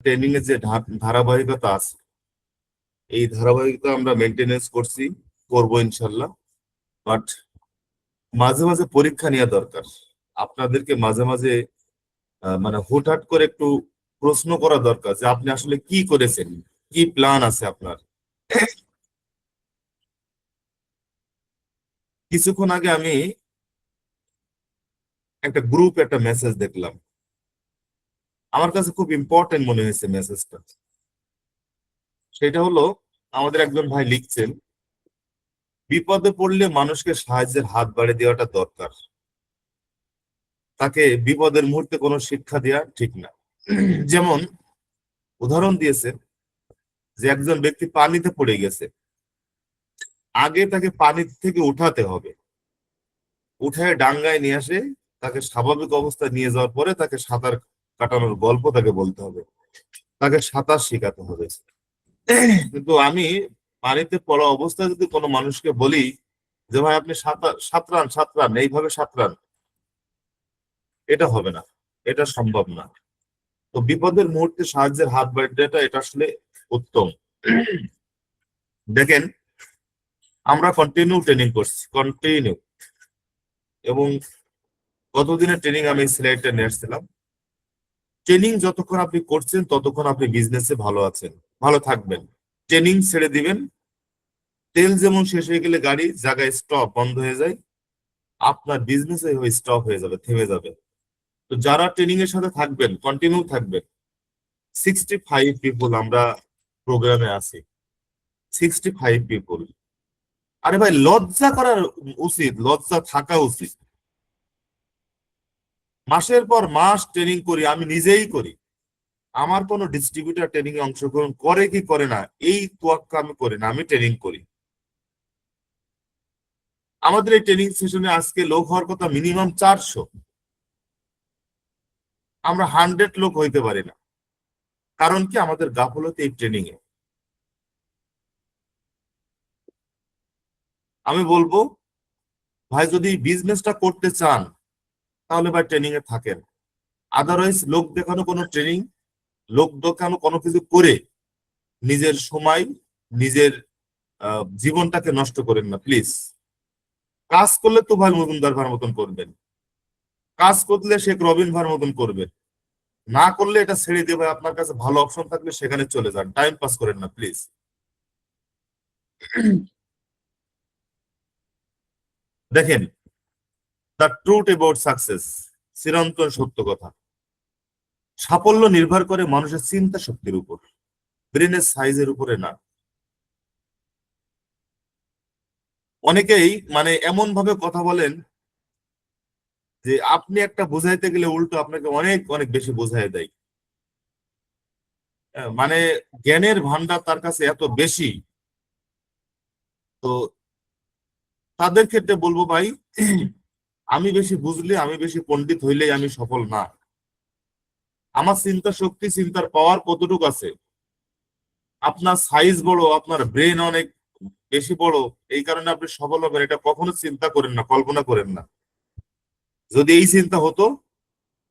Training এর যে ধারাবাহিকতা আছে, এই ধারাবাহিকতা আমরা মেনটেনেন্স করছি, করবো ইনশাল্লাহ। বাট মাঝে মাঝে পরীক্ষা নেওয়া দরকার। আপনাদেরকে মাঝে মাঝে মানে হুটহাট করে একটু প্রশ্ন করা দরকার যে আপনি আসলে কি করেছেন, কি প্ল্যান আছে আপনার। কিছুক্ষণ আগে আমি একটা মেসেজ দেখলাম, আমার কাছে খুব ইম্পর্টেন্ট মনে হয়েছে মেসেজটা। সেটা হলো, আমাদের একজন ভাই লিখছেন, বিপদে পড়লে মানুষকে সাহায্যের হাত বাড়িয়ে দেওয়াটা দরকার, তাকে বিপদের মুহূর্তে কোনো শিক্ষা দেওয়া ঠিক না। যেমন উদাহরণ দিয়েছেন যে একজন ব্যক্তি পানিতে পড়ে গেছে, আগে তাকে পানি থেকে উঠাতে হবে, উঠায় ডাঙ্গায় নিয়ে আসে, তাকে স্বাভাবিক অবস্থায় নিয়ে যাওয়ার পরে তাকে সাঁতার কাটানোর গল্প তাকে বলতে হবে, তাকে সাঁতার শেখাতে হবে। কিন্তু আমি পানিতে পড়া অবস্থায় যদি কোনো মানুষকে বলি যে ভাই আপনি সাঁতরান সাঁতরান এইভাবে সাঁতরান, এটা হবে না, এটা সম্ভব না। তো বিপদের মুহূর্তে সাহায্যের হাত বাড়িয়ে দেওয়াটা এটা আসলে উত্তম। দেখেন, আমরা কন্টিনিউ ট্রেনিং করছি, কন্টিনিউ। এবং কতদিনের ট্রেনিং আমি সিলেক্টে নিয়ে আসছিলাম। ট্রেনিং যতক্ষণ আপনি করছেন ততক্ষণ আপনি বিজনেসে ভালো আছেন, ভালো থাকবেন। ট্রেনিং ছেড়ে দিবেন, তেল যেমন শেষ হয়ে গেলে গাড়ি জায়গায় স্টপ বন্ধ হয়ে যায়, আপনার বিজনেস স্টপ হয়ে যাবে, থেমে যাবে। তো যারা ট্রেনিং এর সাথে থাকবেন, কন্টিনিউ থাকবেন, 65 পিপল আমরা প্রোগ্রামে আছি, 65 পিপল। আরে ভাই, লজ্জা করার উচিত, লজ্জা থাকা উচিত। মাসের পর মাস ট্রেনিং করি, আমি নিজেই করি। আমার কোনো ডিস্ট্রিবিউটার ট্রেনিং এ অংশগ্রহণ করে কি করে না এই তোয়াক্কা আমি করি না, আমি ট্রেনিং করি। আমাদের এই ট্রেনিং সেশনে আজকে লোক হওয়ার কথা মিনিমাম 400, আমরা 100 লোক হইতে পারি না। কারণ কি? আমাদের গাফলতি এই ট্রেনিং এ। আমি বলবো, ভাই যদি বিজনেসটা করতে চান তাহলে ভাই ট্রেনিং এ থাকেন। আদারওয়াইজ লোক দেখানো কোনো ট্রেনিং, লোক দেখানো কোনো কিছু করে নিজের সময়, নিজের জীবনটাকে নষ্ট করেন না প্লিজ। কাজ করলে তো ভাই মজুমদার ভার মতন করবেন, কাজ করলে শেখ রবিন ভার মতন করবেন, না করলে এটা ছেড়ে দিয়ে ভাই আপনার কাছে ভালো অপশন থাকলে সেখানে চলে যান, টাইম পাস করেন না প্লিজ। দেখেন, দ্য ট্রুথ অ্যাবাউট সাকসেস, চিরন্তন সত্য কথা, সাফল্য নির্ভর করে মানুষের চিন্তা শক্তির উপর, ব্রেনের সাইজের উপরে না। অনেকেই মানে এমন ভাবে কথা বলেন যে আপনি একটা বোঝাইতে গেলে উল্টো আপনাকে অনেক অনেক বেশি বোঝাই দেয়। মানে জ্ঞানের ভান্ডার তার কাছে এত বেশি। তো তাদের ক্ষেত্রে বলবো ভাই, আমি বেশি বুঝলে, আমি বেশি পণ্ডিত হইলেই আমি সফল না। আমার চিন্তা শক্তি, চিন্তার পাওয়ার কতটুকু আছে, আপনার সাইজ বড়, আপনার ব্রেন অনেক বেশি বড়, এই কারণে আপনি সফল হবেন এটা কখনো চিন্তা করেন না, কল্পনা করেন না। যদি এই চিন্তা হতো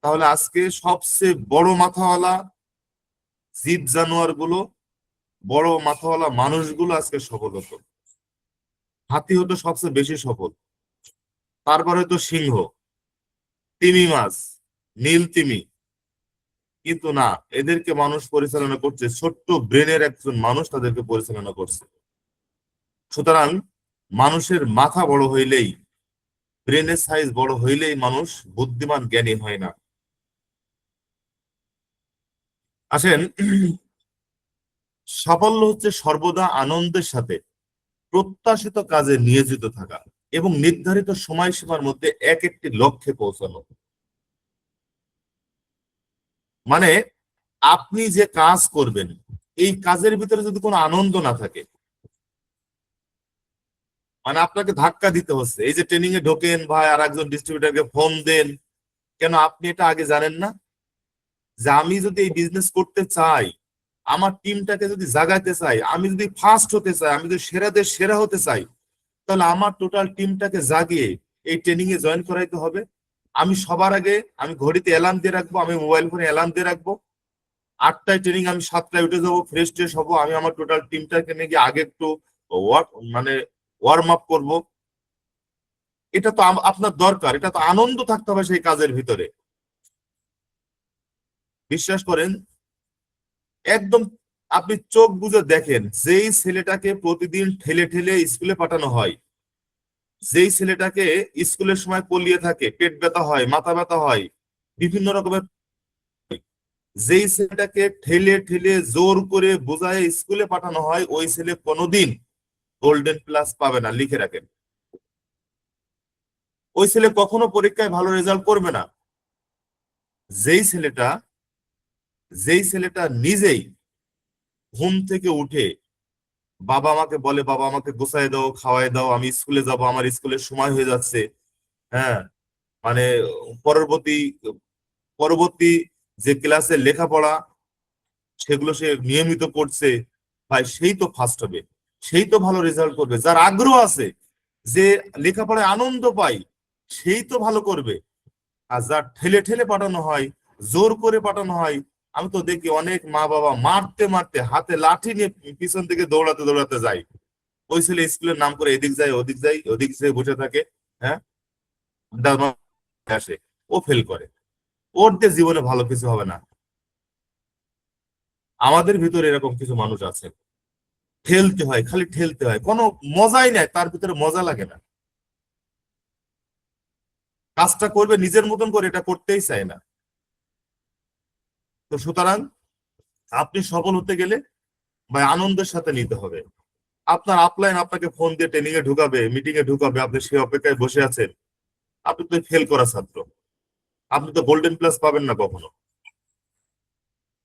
তাহলে আজকে সবচেয়ে বড় মাথাওয়ালা জীব জানোয়ার গুলো, বড় মাথাওয়ালা মানুষগুলো আজকে সফল হতো। হাতি হতো সবচেয়ে বেশি সফল, তারপরে তো সিংহ, তিমি মাছ, নীল তিমি। কিন্তু না, এদেরকে মানুষ পরিচালনা করছে, ছোট্ট ব্রেনের একজন মানুষ তাদেরকে পরিচালনা করছে। সুতরাং মানুষের মাথা বড় হইলেই, ব্রেনের সাইজ বড় হইলেই মানুষ বুদ্ধিমান জ্ঞানী হয় না। আসেন, সাফল্য হচ্ছে সর্বদা আনন্দের সাথে প্রত্যাশিত কাজে নিয়োজিত থাকা এবং নির্ধারিত সময়সীমার মধ্যে এক একটি লক্ষ্যে পৌঁছানো। মানে আপনি যে কাজ করবেন, এই কাজের ভিতরে যদি কোনো আনন্দ না থাকে, মানে আপনাকে ধাক্কা দিতে হচ্ছে, এই যে ট্রেনিং এ ঢোকেন ভাই আর একজন ডিস্ট্রিবিউটারকে ফোন দেন, কেন আপনি এটা আগে জানেন না যে আমি যদি এই বিজনেস করতে চাই, আমার টিমটাকে যদি জাগাইতে চাই, আমি যদি ফার্স্ট হতে চাই, আমি যদি সেরাদের সেরা হতে চাই, তাহলে আমার টোটাল টিমটাকে জাগিয়ে এই ট্রেনিং এ জয়েন করাইতে হবে। আমি সবার আগে আমি ঘড়িতে অ্যালার্ম দিয়ে রাখবো, আমি মোবাইল ফোনে অ্যালার্ম দিয়ে রাখবো 8টায় ট্রেনিং, আমি 7টায় উঠে যাবো, ফ্রেশ ট্রেশ হবো, আমি আমার টোটাল টিমটাকে নিয়ে গিয়ে আগে একটু মানে ওয়ার্ম আপ করবো। এটা তো আপনার দরকার, এটা তো আনন্দ থাকতে হবে সেই কাজের ভিতরে। বিশ্বাস করেন, একদম আপনি চোখ বুজে দেখেন, যেই ছেলেটাকে প্রতিদিন ঠেলে ঠেলে স্কুলে পাঠানো হয়, যেই ছেলেটাকে স্কুলের সময় পলিয়ে থাকে, পেট ব্যথা হয়, মাথা ব্যথা হয়, বিভিন্ন রকমের, যেই ছেলেটাকে ঠেলে ঠেলে জোর করে বোঝায় স্কুলে পাঠানো হয়, ওই ছেলে কোনোদিন গোল্ডেন প্লাস পাবে না, লিখে রাখেন। ওই ছেলে কখনো পরীক্ষায় ভালো রেজাল্ট করবে না। যেই ছেলেটা যেই ছেলেটা নিজেই ঘুম থেকে উঠে বাবা আমাকে বলে, বাবা আমাকে গোছায় দাও, খাওয়াই দাও, আমি স্কুলে যাব, আমার স্কুলের সময় হয়ে যাচ্ছে, হ্যাঁ, মানে পরবর্তী পরবর্তী যে ক্লাসে লেখাপড়া সেগুলো সে নিয়মিত করছে, ভাই সেই তো ফার্স্ট হবে, সেই তো ভালো রেজাল্ট করবে। যার আগ্রহ আছে, যে লেখাপড়ায় আনন্দ পায়, সেই তো ভালো করবে। আর যার ঠেলে ঠেলে পাঠানো হয়, জোর করে পাঠানো হয়, আমি তো দেখি অনেক মা বাবা মারতে মারতে হাতে লাঠি নিয়ে পিছন থেকে দৌড়াতে দৌড়াতে যায়। ওই ছেলে স্কুলের নাম করে এদিক যায় ওদিক যায়, ওদিক যায় বসে থাকে, হ্যাঁ, আড্ডা মারতে আসে, ও ফেল করে, ওর দিয়ে জীবনে ভালো কিছু হবে না। আমাদের ভিতরে এরকম কিছু মানুষ আছে, ঠেলতে হয়, খালি ঠেলতে হয়, কোনো মজাই নাই, তার ভিতরে মজা লাগে না, কাজটা করবে নিজের মতন করে, এটা করতেই চায় না। তো সুতরাং আপনি সফল হতে গেলে ভাই আনন্দের সাথে নিতে হবে। আপনার আপলাইন আপনাকে ফোন দিয়ে ট্রেনিং এ ঢুকাবে, মিটিং এ ঢুকাবে, আপনি সেই অপেক্ষায় বসে আছেন, আপনি তো ফেল করা ছাত্র, আপনি তো গোল্ডেন প্লাস পাবেন না কখনো।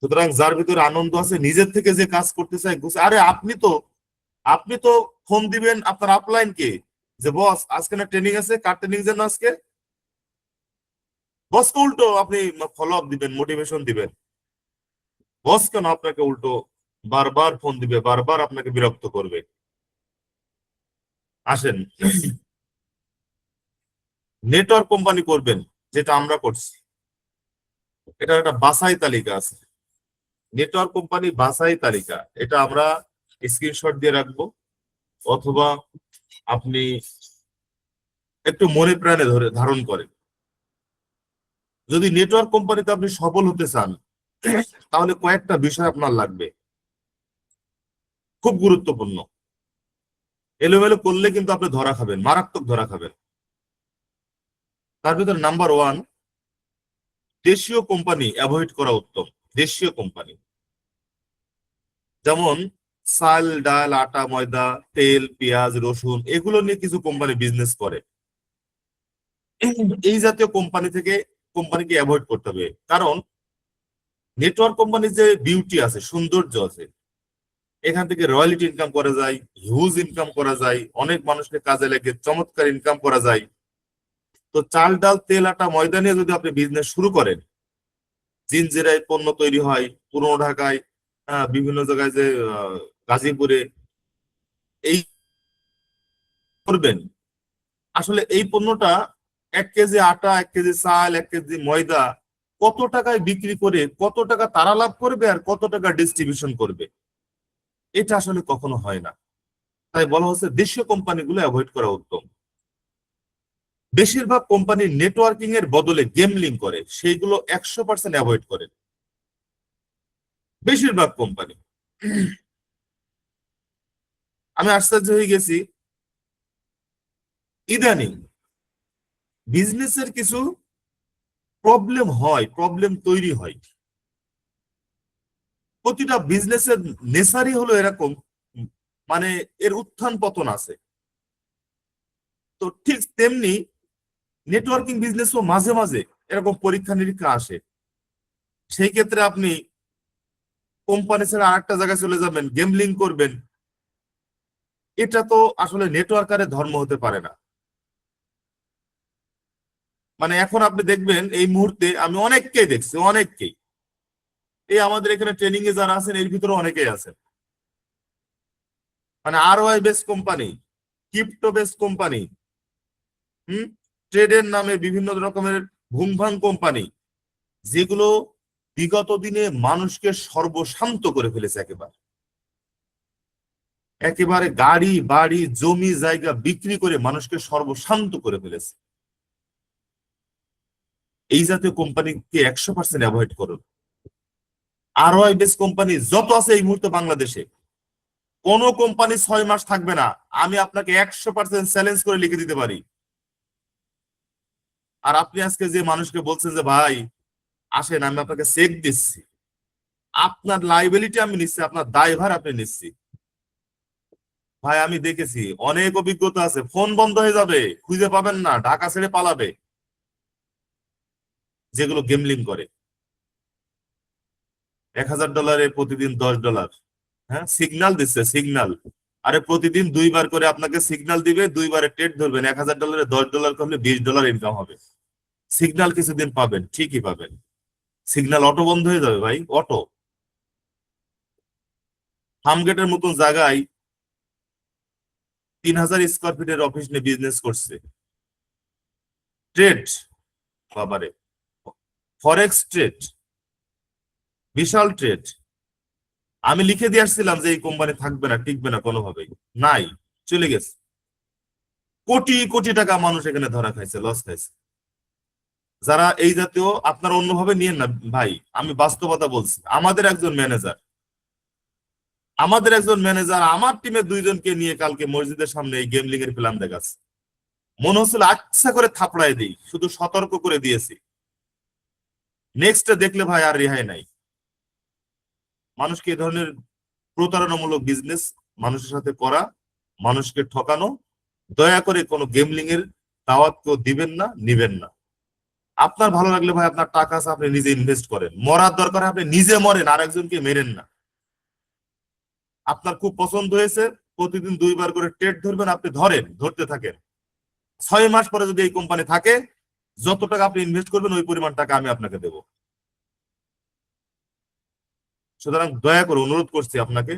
সুতরাং যার ভিতরে আনন্দ আছে, নিজের থেকে যে কাজ করতে চায়, আরে আপনি তো ফোন দিবেন আপনার আপলাইন কে, যে বস আজকে না ট্রেনিং আছে, কার ট্রেনিং যেন আজকে, বসকে উল্টো আপনি ফলো আপ দিবেন, মোটিভেশন দিবেন। বস কেন আপনাকে উল্টো বারবার ফোন দিবে, বারবার আপনাকে বিরক্ত করবে। আসেন, নেটওয়ার্ক কোম্পানি করবেন, যেটা আমরা করছি, এটা একটা বাছাই তালিকা আছে। নেটওয়ার্ক কোম্পানি বাছাই তালিকা, এটা আমরা স্ক্রিনশট দিয়ে রাখবো, অথবা আপনি একটু মনে প্রাণে ধরে ধারণ করেন। যদি নেটওয়ার্ক কোম্পানিতে আপনি সফল হতে চান, তাহলে কয়েকটা বিষয় আপনার লাগবে, খুব গুরুত্বপূর্ণ। এলোমেলো করলে কিন্তু আপনি ধরা খাবেন, মারাত্মক ধরা খাবেন। তার ভিতরে নাম্বার ওয়ান, দেশীয় কোম্পানি অ্যাভয়েড করা উত্তম। দেশীয় কোম্পানি, যেমন চাল ডাল আটা ময়দা তেল পেঁয়াজ রসুন, এগুলো নিয়ে কিছু কোম্পানি বিজনেস করে। এই জাতীয় কোম্পানিকে অ্যাভয়েড করতে হবে। কারণ নেটওয়ার্ক কোম্পানির যে বিউটি আছে, সৌন্দর্য আছে, এখান থেকে রয়্যালিটি ইনকাম করা যায়, হিউজ ইনকাম করা যায়, অনেক মানুষকে কাজে লেগে চমৎকার ইনকাম করা যায়। তো চাল ডাল তেল আটা ময়দা নিয়ে যদি আপনি বিজনেস শুরু করেন, জিনজিরায় পণ্য তৈরি হয়, পুরনো ঢাকায়, বিভিন্ন জায়গায় যে গাজীপুরে, এই করবেন, আসলে এই পণ্যটা 1 কেজি আটা 1 কেজি চাল 1 কেজি ময়দা কত টাকায় বিক্রি করে কত টাকা তারা লাভ করবে আর কত টাকা ডিস্ট্রিবিউশন করবে, এটা আসলে কখনো হয় না। তাই বলা হচ্ছে দেশীয় কোম্পানিগুলো অ্যাভয়েড করা উত্তম। বেশিরভাগ কোম্পানি নেটওয়ার্কিং এর বদলে গেমলিং করে, সেইগুলো 100% অ্যাভয়েড করে বেশিরভাগ কোম্পানি। আমি আশ্চর্য হয়ে গেছি, ইদানিং বিজনেসের কিছু প্রবলেম তৈরি হয়। প্রতিটা বিজনেসের নেসারই হলো এরকম, উম, মানে এর উত্থান পতন আছে। তো ঠিক তেমনি নেটওয়ার্কিং বিজনেসও মাঝে মাঝে এরকম পরীক্ষা নিরীক্ষা আসে। সেই ক্ষেত্রে আপনি কোম্পানি ছেড়ে আরেকটা জায়গায় চলে যাবেন, গেমলিং করবেন, এটা তো আসলে নেটওয়ার্কারের ধর্ম হতে পারে না। মানে এখন আপনি দেখবেন এই মুহূর্তে আমি অনেককেই দেখছি, অনেককেই, এই আমাদের এখানে ট্রেনিং এ যারা আছেন এর ভিতরে অনেকেই আছেন, মানে ROI base company, crypto base company, হুম, ট্রেডের নামে বিভিন্ন রকমের ভুংভাং কোম্পানি, যেগুলো বিগত দিনে মানুষকে সর্বশান্ত করে ফেলেছে একেবারে। একেবারে গাড়ি বাড়ি জমি জায়গা বিক্রি করে মানুষকে সর্বশান্ত করে ফেলেছে। এই জাতীয় কোম্পানিকে 100% অ্যাভয়েড করুন। আরওআই বেস কোম্পানি যত আছে এই মুহূর্তে বাংলাদেশে, কোন কোম্পানি 6 মাস থাকবে না, আমি আপনাকে 100% চ্যালেঞ্জ করে লিখে দিতে পারি। আর আপনি আজকে যে মানুষকে বলছেন যে ভাই আসেন আমি আপনাকে চেক দিচ্ছি, আপনার লাইবিলিটি আমি নিচ্ছি, আপনার দায়ভার আপনি নিচ্ছি। ভাই আমি দেখেছি, অনেক অভিজ্ঞতা আছে, ফোন বন্ধ হয়ে যাবে, খুঁজে পাবেন না, ঢাকা ছেড়ে পালাবে, যেগুলো গেমলিং করে। $1000 প্রতিদিন $10। হ্যাঁ, সিগন্যাল দিচ্ছে, সিগন্যাল। আরে প্রতিদিন 2বার করে আপনাকে সিগন্যাল দিবে, 2বারে টেট ধরবেন, $1000 $10 করলে $20 ইনকাম হবে। সিগন্যাল কিছুদিন পাবেন, ঠিকই পাবেন। সিগন্যাল অটো বন্ধ হয়ে যাবে ভাই, অটো। ফার্মগেটের মতন জায়গায় 3000 স্কোয়ার ফিটের অফিস নিয়ে বিজনেস করছে। ট্রেড, বাবারে, ফরেক্স ট্রেড, বিশাল ট্রেড। আমি লিখে দিয়ে আসছিলাম যে এই কোম্পানি থাকবে না, টিকবে না কোনোভাবেই, নাই, চলে গেছে। কোটি কোটি টাকা মানুষ এখানে ধরা খাইছে, লস খাইছে। যারা এই জাতীয়, আপনারা অন্যভাবে নিয়েন না ভাই, আমি বাস্তবতা বলছি। আমাদের একজন ম্যানেজার আমার টিমের 2জনকে নিয়ে কালকে মসজিদের সামনে এই গেমলিং এর প্ল্যান দেখাচ্ছে। মনে হচ্ছিল আচ্ছা করে থাপড়ায় দিই, শুধু সতর্ক করে দিয়েছি। নেক্সট দেখলে ভাই আর রেহাই নাই। মানুষকে এই ধরনের প্রতারণামূলক বিজনেস মানুষের সাথে করা, মানুষকে ঠকানো, দয়া করে কোনো গেমলিং এর দাওয়াত কেউ দিবেন না, নিবেন না। আপনার ভালো লাগলে ভাই, আপনার টাকা আছে, আপনি নিজে ইনভেস্ট করেন, মরার দরকার আপনি নিজে মরেন, আর একজনকে মেরেন না। আপনার খুব পছন্দ হয়েছে, প্রতিদিন 2বার করে ট্রেড ধরবেন, আপনি ধরেন, ধরতে থাকেন। 6 মাস পরে যদি এই কোম্পানি থাকে, যত টাকা আপনি ইনভেস্ট করবেন ওই পরিমাণ টাকা আমি আপনাকে দেবো। সুতরাং দয়া করে অনুরোধ করছি আপনাকে,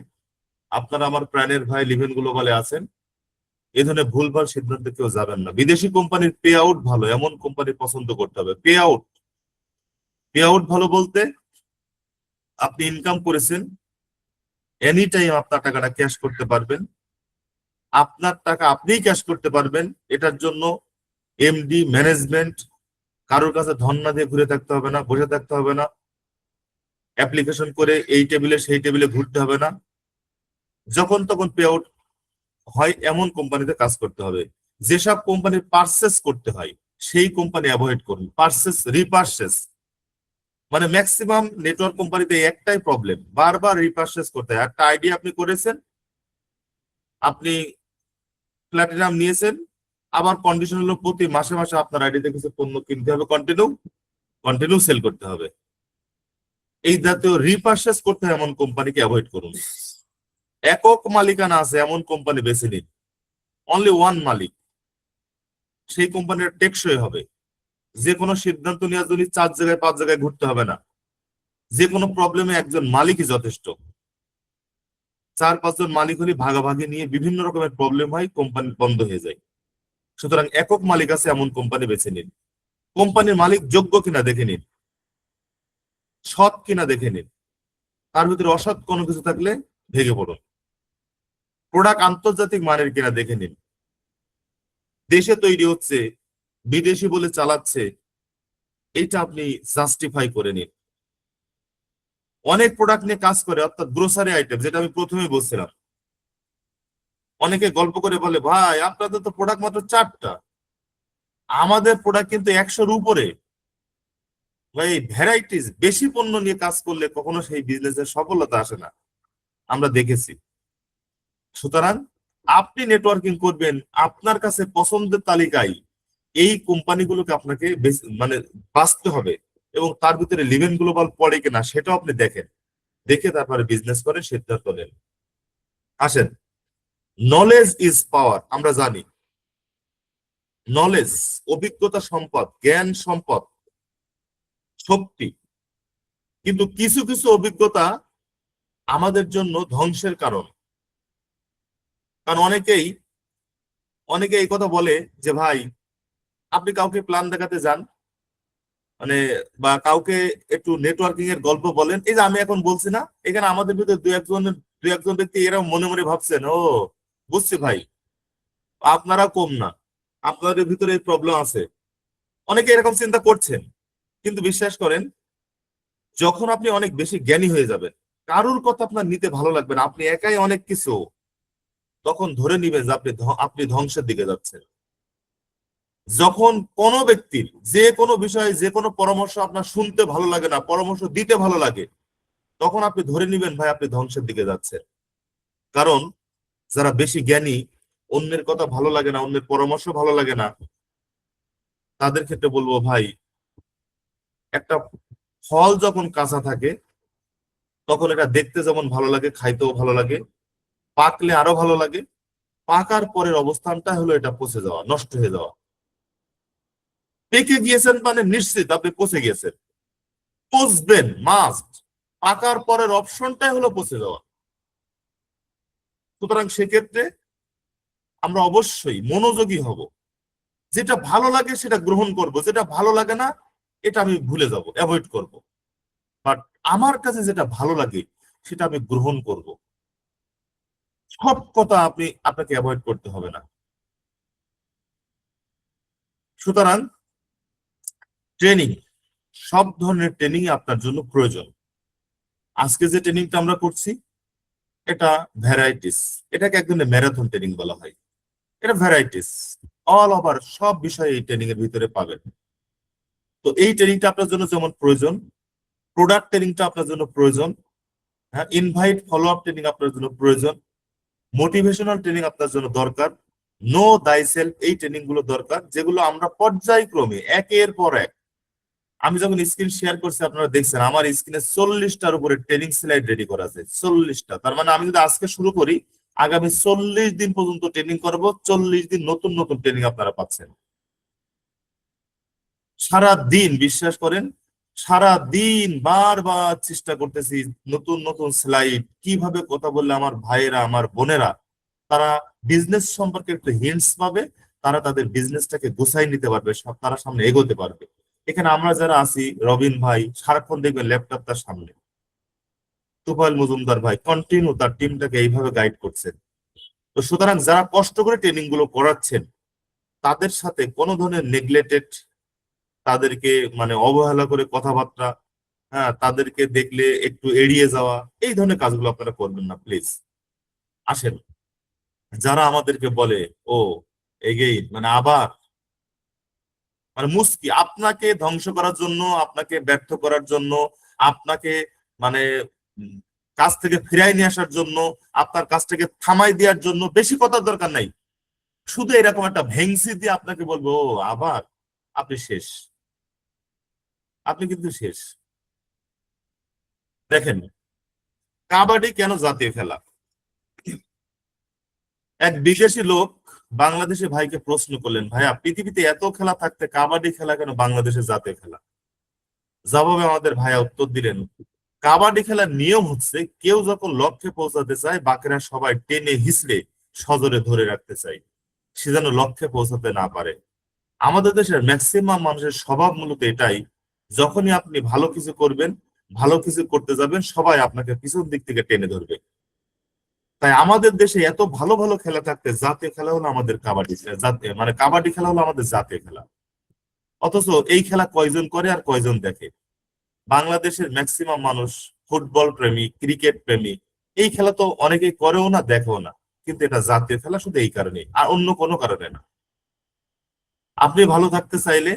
আপনারা আমার প্রাণের ভাই, লিভেন গ্লোবালে আছেন, এই ধরনের ভুলভাল সিদ্ধান্তে কেউ যাবেন না। বিদেশি কোম্পানির পে আউট ভালো, এমন কোম্পানি পছন্দ করতে হবে। পে আউট, পে আউট ভালো বলতে আপনি ইনকাম করেছেন, এনি টাইম আপনার টাকাটা ক্যাশ করতে পারবেন, আপনার টাকা আপনিই ক্যাশ করতে পারবেন। এটার জন্য এমডি, ম্যানেজমেন্ট, কারোর কাছে ধর্ণা দিয়ে ঘুরে থাকতে হবে না, বসে থাকতে হবে না, অ্যাপ্লিকেশন করে এই টেবিলে সেই টেবিলে ঘুরতে হবে না। যখন তখন পে আউট হয় এমন কোম্পানিতে কাজ করতে হবে। যেসব কোম্পানির পারচেস করতে হয় সেই কোম্পানি অ্যাভয়েড করুন। পারচেস, রিপারচেস, মানে ম্যাক্সিমাম নেটওয়ার্ক কোম্পানিতে একটাই প্রবলেম, বারবার রিপারচেস করতে হয়। একটা আইডি আপনি করেছেন, আপনি প্ল্যাটিনাম নিয়েছেন, আবার কন্ডিশন হলো প্রতি মাসে মাসে আপনার আইডিতে কিছু পণ্য কিনতে হবে, কন্টিনিউ কন্টিনিউ সেল করতে হবে। এই জাতীয় রিপারচেস করতে হয় এমন কোম্পানিকে অ্যাভয়েড করুন। একক মালিকানা আছে এমন কোম্পানি বেছে নিন, অনলি ওয়ান মালিক, সেই কোম্পানির টেকসই হবে। যে কোনো সিদ্ধান্ত নেওয়ার জন্য 4 জায়গায় 5 জায়গায় ঘুরতে হবে না। যে কোনো প্রবলেমে একজন মালিকই যথেষ্ট। 4-5 জন মালিক হলে ভাগাভাগি নিয়ে বিভিন্ন রকমের প্রবলেম হয়, কোম্পানি বন্ধ হয়ে যায়। সুতরাং একক মালিক আছে এমন কোম্পানি বেছে নিন। কোম্পানির মালিক যোগ্য কিনা দেখে নিন, সৎ কিনা দেখে নিন। তার ভিতরে অসৎ কোনো কিছু থাকলে ভেঙে পড়ুন। প্রোডাক্ট আন্তর্জাতিক মানের কিনা দেখে নিন। দেশে তৈরি হচ্ছে, বিদেশি বলে চালাচ্ছে, এটা আপনি জাস্টিফাই করে নিন। অনেক প্রোডাক্ট নিয়ে কাজ করে, অর্থাৎ গ্রোসারি আইটেম, যেটা আমি প্রথমে বলছিলাম। অনেকে গল্প করে বলে ভাই আপনাদের তো প্রোডাক্ট মাত্র 4টা, আমাদের প্রোডাক্ট কিন্তু 100-র উপরে। ভাই ভ্যারাইটিস, বেশি পণ্য নিয়ে কাজ করলে কখনো সেই বিজনেসের সফলতা আসে না, আমরা দেখেছি। সুতরাং আপনি নেটওয়ার্কিং করবেন, আপনার কাছে পছন্দের তালিকায় এই কোম্পানিগুলোকে আপনাকে মানে বাঁচতে হবে, এবং তার ভিতরে লিভেন গ্লোবাল পড়ে কিনা সেটাও আপনি দেখেন, দেখে তারপরে বিজনেস করেন, সিদ্ধান্ত নেন। আসেন, নলেজ ইজ পাওয়ার, আমরা জানি। নলেজ, অভিজ্ঞতা সম্পদ, জ্ঞান সম্পদ, শক্তি। কিন্তু কিছু কিছু অভিজ্ঞতা আমাদের জন্য ধ্বংসের কারণ। কারণ অনেকেই অনেকে এই কথা বলে যে ভাই আপনি কাউকে প্ল্যান দেখাতে যান, মানে বা কাউকে একটু নেটওয়ার্কিং এর গল্প বলেন, এই যে আমি এখন বলছি না, এখানে আমাদের ভিতরে দু একজন ব্যক্তি এরা মনে মনে ভাবছেন, ও বুঝছি ভাই, আপনারা কম না, আপনাদের ভিতরে এই প্রবলেম আছে, অনেকে এরকম চিন্তা করছেন। কিন্তু বিশ্বাস করেন, যখন আপনি অনেক বেশি জ্ঞানী হয়ে যাবেন, কারুর কথা আপনার নিতে ভালো লাগবে না, আপনি একাই অনেক কিছু, তখন ধরে নিবেন যে আপনি ধ্বংসের দিকে যাচ্ছেন। যখন কোনো ব্যক্তির যে কোনো বিষয়ে যে কোনো পরামর্শ আপনার শুনতে ভালো লাগে না, পরামর্শ দিতে ভালো লাগে, তখন আপনি ধরে নিবেন ভাই আপনি ধ্বংসের দিকে যাচ্ছেন। কারণ যারা বেশি জ্ঞানী, অন্যের কথা ভালো লাগে না, অন্যের পরামর্শ ভালো লাগে না, তাদের ক্ষেত্রে বলবো ভাই, একটা ফল যখন কাঁচা থাকে তখন এটা দেখতে যেমন ভালো লাগে, খাইতেও ভালো লাগে, পাকলে আরো ভালো লাগে, পাকার পরের অবস্থানটা হলো এটা পচে যাওয়া, নষ্ট হয়ে যাওয়া। পেকে গিয়েছেন মানে নিশ্চিত আপনি পচে গিয়েছেন, পচবেন মাস্ট, পাকার পরের অপশনটাই হলো পচে যাওয়া। সুতরাং সেক্ষেত্রে আমরা অবশ্যই মনোযোগী হব, যেটা ভালো লাগে সেটা গ্রহণ করব, যেটা ভালো লাগে না এটা আমি ভুলে যাব, অ্যাভয়েড করব। বাট আমার কাছে যেটা ভালো লাগে সেটা আমি গ্রহণ করব। সব কথা আপনাকে অ্যাভয়েড করতে হবে না। সুতরাং ট্রেনিং, সব ধরনের ট্রেনিং আপনার জন্য প্রয়োজন। আজকে যে ট্রেনিংটা আমরা করছি এটা ভ্যারাইটিস, এটাকে এক ধরনের ম্যারাথন ট্রেনিং বলা হয়। এটা ভ্যারাইটিস, অল ওভার সব বিষয়ে এই ট্রেনিং এর ভিতরে পাবেন। তো এই ট্রেনিংটা আপনার জন্য যেমন প্রয়োজন, প্রোডাক্ট ট্রেনিংটা আপনার জন্য প্রয়োজন, হ্যাঁ, ইনভাইট ফলো আপ ট্রেনিং আপনার জন্য প্রয়োজন, মোটিভেশনাল ট্রেনিং আপনার জন্য দরকার, নো দাই সেলফ এই ট্রেনিং গুলো দরকার, যেগুলো আমরা পর্যায়ক্রমে একের পর এক, আমি যখন স্ক্রিন শেয়ার করছি আপনারা দেখছেন আমার স্ক্রিনে 40টার উপরে ট্রেনিং স্লাইড রেডি করা আছে, 40টা। তার মানে আমি যদি আজকে শুরু করি, আগামী 40 দিন পর্যন্ত ট্রেনিং করব, 40 দিন নতুন নতুন ট্রেনিং আপনারা পাচ্ছেন। সারা দিন বিশ্বাস করেন, সারা দিন বারবার চেষ্টা করতেছি নতুন নতুন স্লাইড, কিভাবে কথা বললে আমার ভাইয়েরা আমার বোনেরা তারা বিজনেস সম্পর্কে একটু হিন্টস পাবে, তারা তাদের বিজনেসটাকে গুছাই নিতে পারবে, তারা সামনে এগোতে পারবে। এখানে আমরা যারা আছি, রবিন ভাই সারাক্ষণ দেখবেন ল্যাপটপ তার সামনে, তুফাইল মজুমদার ভাই কন্টিনিউ তার টিমটাকে এইভাবে গাইড করছেন। তো সুতরাং যারা কষ্ট করে ট্রেনিং গুলো করাচ্ছেন, তাদের সাথে কোনো ধরনের নেগলেক্টেড, তাদেরকে মানে অবহেলা করে কথাবার্তা, হ্যাঁ, তাদেরকে দেখলে একটু এড়িয়ে যাওয়া, এই ধরনের কাজগুলো আপনারা করবেন না প্লিজ। আসেন, যারা আমাদেরকে বলে ও এগেইন মানে আবার, মানে মুস্কি আপনাকে ধ্বংস করার জন্য, আপনাকে ব্যর্থ করার জন্য, আপনাকে মানে উম, কাজ থেকে ফিরাই নিয়ে আসার জন্য, আপনার কাজটাকে থামাই দেওয়ার জন্য বেশি কথার দরকার নাই, শুধু এরকম একটা ভেংসি দিয়ে আপনাকে বলবো ও আবার, আপনি শেষ, আপনি কিন্তু শেষ। দেখেন, কাবাডি কেন জাতীয় খেলা? এক বিদেশি লোক বাংলাদেশি ভাইকে প্রশ্ন করলেন, ভাইয়া পৃথিবীতে এত খেলা থাকতে কাবাডি খেলা কেন বাংলাদেশের জাতীয় খেলা? জবাবে আমাদের ভাইয়া উত্তর দিলেন, কাবাডি খেলার নিয়ম হচ্ছে কেউ যখন লক্ষ্যে পৌঁছাতে চায় বাকিরা সবাই টেনে হিঁচড়ে সজোরে ধরে রাখতে চায়, সে যেন লক্ষ্যে পৌঁছাতে না পারে। আমাদের দেশের ম্যাক্সিমাম মানুষের স্বভাব মূলত এটাই, যখনই আপনি ভালো কিছু করবেন, ভালো কিছু করতে যাবেন, সবাই আপনাকে পিছন দিক থেকে টেনে ধরবে। তাই আমাদের দেশে এত ভালো ভালো খেলা থাকতে জাতীয় খেলা হলো আমাদের কাবাডি, জাতীয় মানে কাবাডি খেলা হলো আমাদের জাতীয় খেলা। অথচ এই খেলা কয়জন করে আর কয়জন দেখে? বাংলাদেশের ম্যাক্সিমাম মানুষ ফুটবল প্রেমী, ক্রিকেট প্রেমী, এই খেলা তো অনেকেই করেও না, দেখেও না। কিন্তু এটা জাতীয় খেলা শুধু এই কারণে, আর অন্য কোনো কারণে না। আপনি ভালো থাকতে চাইলে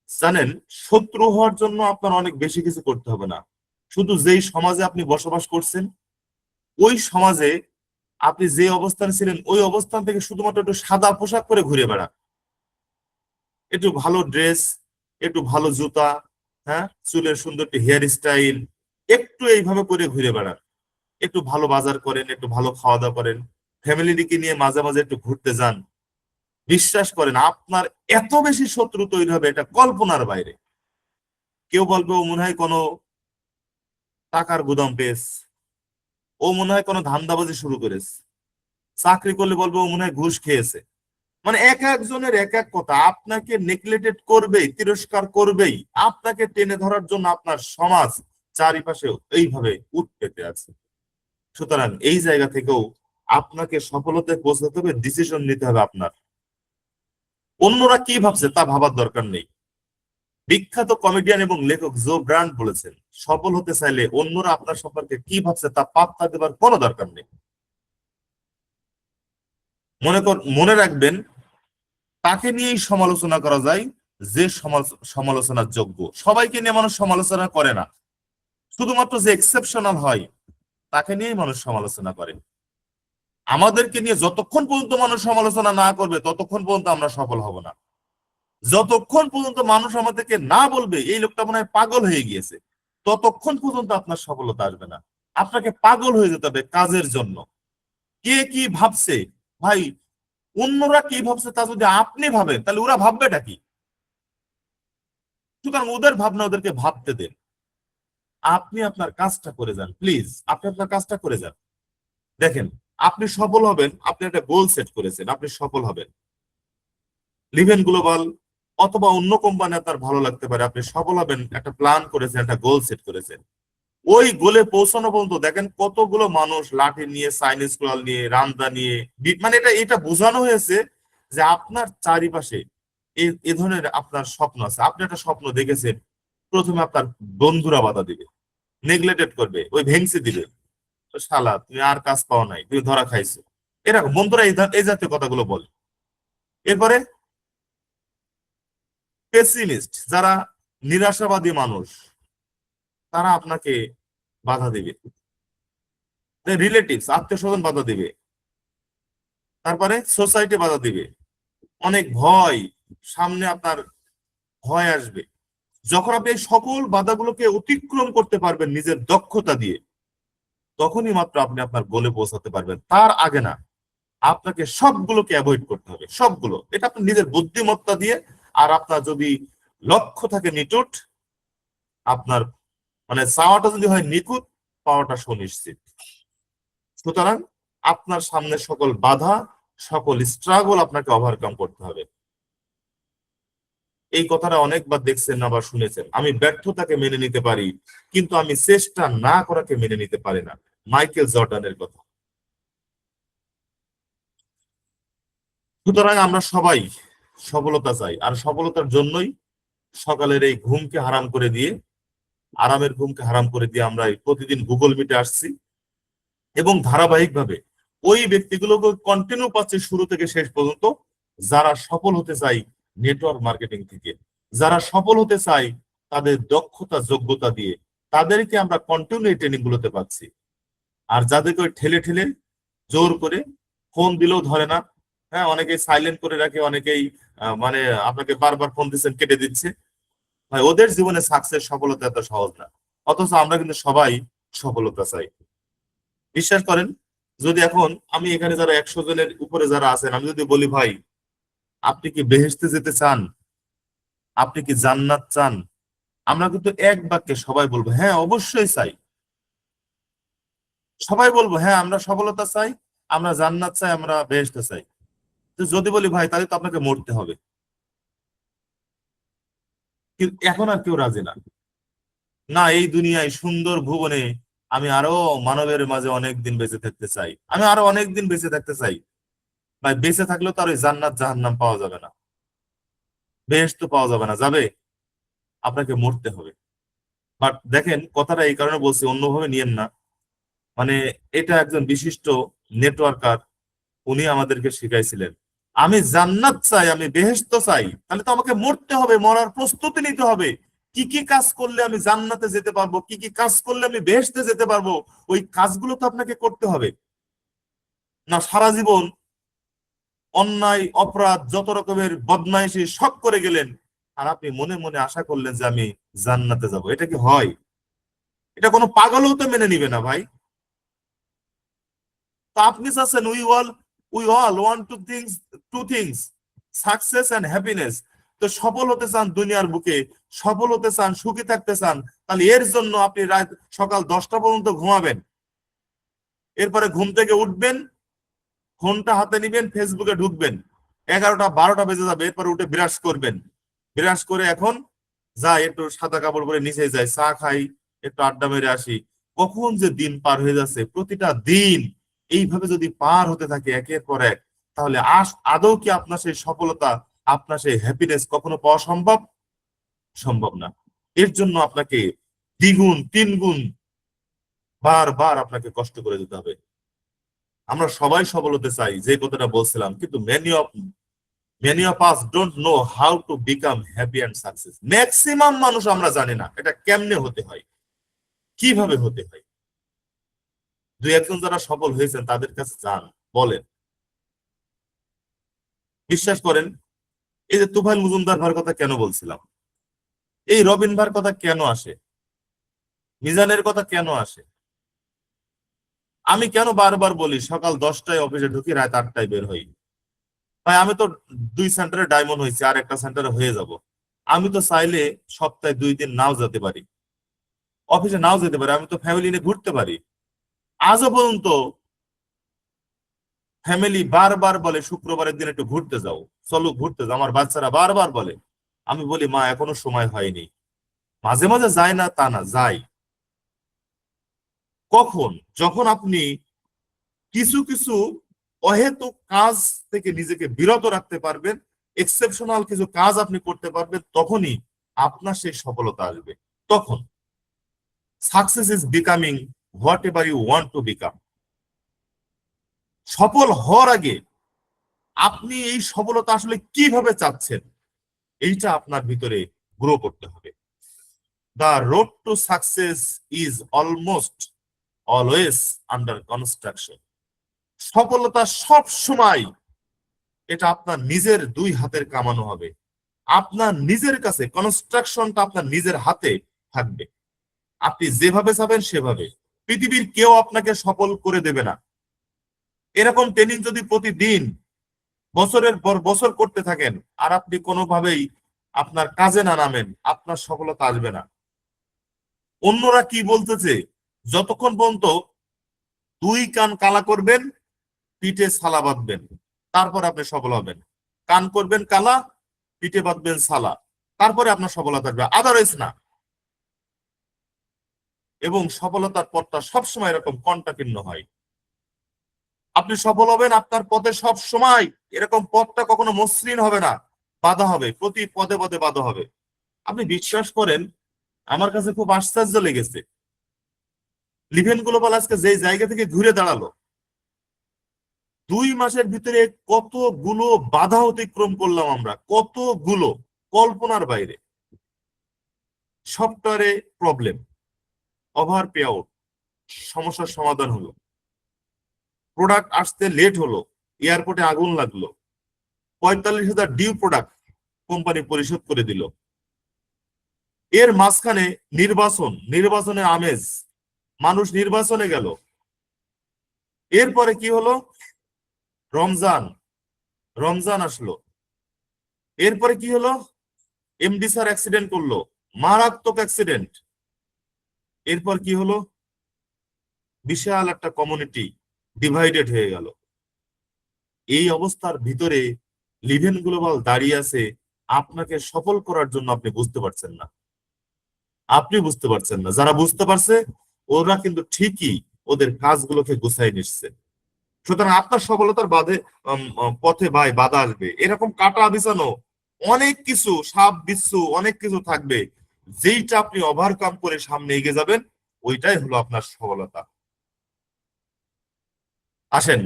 জানেন, শত্রু হওয়ার জন্য আপনার অনেক বেশি কিছু করতে হবে না। শুধু যেই সমাজে আপনি বসবাস করছেন, ওই সমাজে আপনি যে অবস্থানে ছিলেন ওই অবস্থান থেকে শুধুমাত্র একটু সাদা পোশাক পরে ঘুরে বেড়ান, একটু ভালো ড্রেস, একটু ভালো জুতা, হ্যাঁ, চুলের সুন্দর একটু হেয়ার স্টাইল, একটু এইভাবে করে ঘুরে বেড়ান, একটু ভালো বাজার করেন, একটু ভালো খাওয়া দাওয়া করেন, ফ্যামিলিকে নিয়ে মাঝে মাঝে একটু ঘুরতে যান। বিশ্বাস করেন আপনার এত বেশি শত্রু তৈরি হবে এটা কল্পনার বাইরে। কেউ বলবে ও মনে হয় কোনো টাকার গুদাম পেয়েছে, ও মনে হয় কোনো ধান্দাবাজি শুরু করেছে, চাকরি করলে বলবে ও মনে হয় ঘুষ খেয়েছে। মানে এক একজনের এক এক কথা, আপনাকে নেগলেক্টেড করবেই, তিরস্কার করবেই, আপনাকে টেনে ধরার জন্য আপনার সমাজ চারিপাশে এইভাবে উৎপেতে আছে। সুতরাং এই জায়গা থেকেও আপনাকে সফলতায় পৌঁছাতে হবে, ডিসিশন নিতে হবে আপনার। অন্যরা কি ভাবছে তা ভাবার দরকার নেই। বিখ্যাত কমেডিয়ান এবং লেখক জো ব্রান্ড বলেছেন, সফল হতে চাইলে অন্যরা আপনার সম্পর্কে কি ভাবছে তা পাত্তা দেবার কোনো দরকার নেই। মনে রাখবেন, তাকে নিয়েই সমালোচনা করা যায় যে সমালোচনার যোগ্য। সবাইকে নিয়ে মানুষ সমালোচনা করে না, শুধুমাত্র যে এক্সেপশনাল হয় তাকে নিয়েই মানুষ সমালোচনা করে। আমাদেরকে নিয়ে যতক্ষণ পর্যন্ত মানুষ সমালোচনা না করবে ততক্ষণ পর্যন্ত আমরা সফল হব না। যতক্ষণ পর্যন্ত মানুষ আমাদেরকে না বলবে এই লোকটা মনে হয় পাগল হয়ে গিয়েছে, ততক্ষণ পর্যন্ত আপনার সফলতা আসবে না। আপনাকে পাগল হয়ে যেতে হবে কাজের জন্য। কে কি ভাবছে ভাই, অন্যরা কি ভাবছে তা যদি আপনি ভাবেন তাহলে ওরা ভাববেটা কি? সুতরাং ওদের ভাবনা ওদেরকে ভাবতে দেন, আপনি আপনার কাজটা করে যান। প্লিজ আপনি আপনার কাজটা করে যান। দেখেন, আপনি সফল হবেন, আপনি একটা গোল সেট করেছেন, আপনি সফল হবেন। লিভেন গ্লোবাল অথবা অন্য কোম্পানি আপনার ভালো লাগতে পারে, আপনি সফল হবেন, একটা প্ল্যান করেছেন, একটা গোল সেট করেছেন। ওই গোলে পৌঁছানো পর্যন্ত দেখেন কতগুলো মানুষ লাঠি নিয়ে, চাইনিজ কুড়াল নিয়ে, রামদা নিয়ে, মানে এটা এটা বোঝানো হয়েছে যে আপনার চারিপাশে এ ধরনের আপনার স্বপ্ন আছে, আপনি একটা স্বপ্ন দেখেছেন, প্রথমে আপনার বন্ধুরা বাধা দিবে, নেগলেক্টেড করবে, ওই ভেংসি দিবে, শালা তুমি আর কাজ পাও নাই, তুমি ধরা খাইছো, এরকম বন্ধুরা এই জাতীয় কথাগুলো বলে। এরপরে পেসিমিস্ট, যারা নিরাশাবাদী মানুষ, তারা আপনাকে বাধা দিবে, রিলেটিভস আত্মীয় স্বজন বাধা দিবে, তারপরে সোসাইটি বাধা দিবে, অনেক ভয়, সামনে আপনার ভয় আসবে। যখন আপনি এই সকল বাধাগুলোকে অতিক্রম করতে পারবেন নিজের দক্ষতা দিয়ে, তখনই মাত্র আপনি আপনার গোলে পৌঁছাতে পারবেন, তার আগে না। আপনাকে সবগুলোকে অ্যাভয়েড করতে হবে, সবগুলো। এটা আপনার নিজের বুদ্ধিমত্তা দিয়ে, আর আপনার যদি লক্ষ্য থাকে নিটুট, আপনার মানে চাওয়াটা যদি হয় নিখুঁত, পাওয়াটা সুনিশ্চিত। সুতরাং আপনার সামনে সকল বাধা, সকল স্ট্রাগল আপনাকে ওভারকাম করতে হবে। এই কথাটা অনেকবার দেখছেন না বা শুনেছেন, আমি ব্যর্থতাকে মেনে নিতে পারি কিন্তু আমি চেষ্টা না করাকে মেনে নিতে পারি না, মাইকেল জর্ডানের কথা। সুতরাং আমরা সবাই সফলতা চাই, আর সফলতার জন্যই সকালের এই ঘুমকে হারাম করে দিয়ে, আরামের ঘুমকে হারাম করে দিয়ে আমরা প্রতিদিন গুগল মিটে আসছি, এবং ধারাবাহিকভাবে ওই ব্যক্তিগুলোকে কন্টিনিউ পাচ্ছে শুরু থেকে শেষ পর্যন্ত, যারা সফল হতে চাই নেটওয়ার্ক মার্কেটিং থেকে, যারা সফল হতে চাই তাদের দক্ষতা যোগ্যতা দিয়ে, তাদেরকে আমরা কন্টিনিউ ট্রেনিং গুলোতে পাচ্ছি। আর যাদেরকে ওই ঠেলে ঠেলে জোর করে, ফোন দিলেও ধরে না, হ্যাঁ, অনেকেই সাইলেন্ট করে রাখে, অনেকেই মানে আপনাকে বারবার ফোন দিচ্ছেন কেটে দিচ্ছে, ভাই ওদের জীবনে সাকসেস সফলতা এত সহজ না। অথচ আমরা কিন্তু সবাই সফলতা চাই। বিশ্বাস করেন, যদি এখন আমি এখানে যারা 100 জনের উপরে যারা আছেন, আমি যদি বলি ভাই আপনি কি বেহেশতে যেতে চান, আপনি কি জান্নাত চান, আমরা কিন্তু এক বাক্যে সবাই বলবো হ্যাঁ অবশ্যই চাই। সবাই বলবো হ্যাঁ আমরা সফলতা চাই, আমরা জান্নাত চাই, আমরা বেহেশতে চাই। তো যদি বলি ভাই তাহলে তো আপনাকে মরতে হবে, কিন্তু এখন আর কেউ রাজি না। না, এই দুনিয়ায় সুন্দর ভুবনে আমি আরো মানবের মাঝে অনেক দিন বেঁচে থাকতে চাই, আমি আরো অনেক দিন বেঁচে থাকতে চাই। ভাই বেঁচে থাকলেও তো আর ওই জান্নাত জাহান্নাম পাওয়া যাবে না, বেহেশত পাওয়া যাবে না, যাবে, আপনাকে মরতে হবে। বাট দেখেন কথাটা এই কারণে বলছি, অন্যভাবে নিয়েন না। মানে এটা একজন বিশিষ্ট নেটওয়ার্কার, উনি আমাদেরকে শিখাইছিলেন, আমি জান্নাত চাই, আমি বেহেশত চাই, তাহলে তো আমাকে মরতে হবে, মরার প্রস্তুতি নিতে হবে। কি কি কাজ করলে আমি জান্নাতে যেতে পারবো, কি কি কাজ করলে আমি বেহেশতে যেতে পারবো, ওই কাজগুলো তো আপনাকে করতে হবে। না সারা জীবন অন্যায় অপরাধ যত রকমের বদমাইশি সব করে গেলেন, আর আপনি মনে মনে আশা করলেন যে আমি জান্নাতে যাব, এটা কি হয়? এটা কোনো পাগলও তো মেনে নিবে না ভাই। তো আপনি চাচ্ছেন we all want two things, success and happiness. তো সফল হতে চান দুনিয়ার বুকে, সফল হতে চান, সুখী থাকতে চান, তাহলে এর জন্য আপনি রাত সকাল 10টা পর্যন্ত ঘুমাবেন, এরপরে ঘুম থেকে উঠবেন, ফোনটা হাতে নিবেন, ফেসবুকে ঢুকবেন, 11টা 12টা বেজে যাবে, এরপর উঠে ব্রাশ করবেন, ব্রাশ করে এখন যাই একটু সাদা কাপড় পরে নিচে যাই, চা খাই, একটু আড্ডা মেরে আসি। কখন যে দিন পার হয়ে যাচ্ছে, প্রতিটা দিন এইভাবে যদি পার হতে থাকে একের পর এক, তাহলে আদৌ কি আপনার সেই সফলতা, আপনার সেই হ্যাপিনেস কখনো পাওয়া সম্ভব? সম্ভব না। এর জন্য আপনাকে দ্বিগুণ তিনগুণ বারবার আপনাকে কষ্ট করে যেতে হবে। আমরা সবাই সফল হতে চাই, যে কথাটা বলছিলাম, কিন্তু many of us don't know how to become happy and success. Maximum মানুষ আমরা জানি না এটা কেমনে হতে হয়, কিভাবে হতে হয়। দুই একজন যারা সফল হয়েছেন তাদের কাছে যান, বলেন। বিশ্বাস করেন, এই যে তুফাইল মজুমদার ভাইয়ের কথা কেন বলছিলাম, এই রবিন ভাইয়ের কথা কেন আসে, মিজানের কথা কেন আসে, আমি কেন বারবার বলি সকাল 10টায় অফিসে ঢুকি, রাত 8টায় বের হই। ভাই আমি তো 2 সেন্টারে ডায়মন্ড হয়েছে, আর একটা সেন্টারে হয়ে যাব। আমি তো চাইলে সপ্তাহে 2 দিন নাও যেতে পারি, অফিসে নাও যেতে পারি, আমি তো ফ্যামিলি নিয়ে ঘুরতে পারি। আজও পর্যন্ত ফ্যামিলি বারবার বলে শুক্রবারের দিন একটু ঘুরতে যাও, চলো ঘুরতে যাও, আমার বাচ্চারা বারবার বলে। আমি বলি মা এখনো সময় হয়নি। মাঝে মাঝে যায় না তা না, যাই। কখন? যখন আপনি কিছু কিছু অহেতুক কাজ থেকে নিজেকে বিরত রাখতে পারবেন, এক্সেপশনাল কিছু কাজ আপনি করতে পারবেন, তখনই আপনার সেই সফলতা আসবে। তখন success is becoming whatever you want to become. সফল হওয়ার আগে আপনি এই সফলতা আসলে কিভাবে চাচ্ছেন, এইটা আপনার ভিতরে গ্রো করতে হবে। The road to success is almost always under construction. সফলতা সব সময় এটা আপনার নিজের 2 হাতের কামানো হবে। আপনার নিজের কাছে কনস্ট্রাকশনটা আপনার নিজের হাতে থাকবে। আপনি যেভাবে চাবেন সেভাবে, পৃথিবীর কেউ আপনাকে সফল করে দেবে না। এরকম ট্রেনিং যদি প্রতিদিন বছরের পর বছর করতে থাকেন, আর আপনি কোনোভাবেই আপনার কাজে না নামেন, আপনার সফলতা আসবে না। অন্যরা কি বলতেছে, যতক্ষণ পর্যন্ত 2 কান কালা করবেন, পিঠে ছালা বাঁধবেন, তারপরে আপনি সফল হবেন। কান করবেন কালা, পিঠে বাঁধবেন ছালা, তারপরে আপনার সফলতা আসবে, আদারওয়াইজ না। এবং সফলতার পথটা সবসময় এরকম কণ্টাকীর্ণ হয়। আপনি সফল হবেন, আপনার পথে সব সময় এরকম পথটা কখনো মসৃণ হবে না, বাধা হবে, প্রতি পদে পদে বাধা হবে। আপনি বিশ্বাস করেন, আমার কাছে খুব আশ্চর্য লেগেছে, লিভেন গ্লোবাল আজকে যে জায়গা থেকে ঘুরে দাঁড়ালো, 2 মাসের ভিতরে কতগুলো বাধা অতিক্রম করলাম আমরা, কতগুলো, কল্পনার বাইরে। সফটওয়্যারে প্রবলেম, ওভার পে আউট, সমস্যার সমাধান হলো। প্রোডাক্ট আসতে লেট হলো, এয়ারপোর্টে আগুন লাগলো, 45,000 ডিউ প্রোডাক্ট কোম্পানি পরিশোধ করে দিল। এর মাঝখানে নির্বাচনের আমেজ, মানুষ নির্বাচনে গেল। এরপরে কি হলো? রমজান, রমজান আসলো। এরপরে কি হলো? এমডি স্যার অ্যাক্সিডেন্ট করলো, মারাত্মক অ্যাক্সিডেন্ট। এরপর কি হলো? বিশাল একটা কমিউনিটি ডিভাইডেড হয়ে গেল। এই অবস্থার ভিতরে লিভেন গ্লোবাল দাঁড়িয়ে আছে আপনাকে সফল করার জন্য। আপনি বুঝতে পারছেন না, আপনি বুঝতে পারছেন না। যারা বুঝতে পারছে ওরা কিন্তু ঠিকই ওদের কাজগুলোকে গুছাই নিচ্ছে। সুতরাং আপনার সফলতার পথে ভাই বাধা আসবে, এরকম কাটা বিছানো অনেক কিছু, সাপ বিচ্ছু অনেক কিছু থাকবে, যেইটা আপনি ওভারকাম করে সামনে এগিয়ে যাবেন, ওইটাই হলো আপনার সফলতা। আসেন,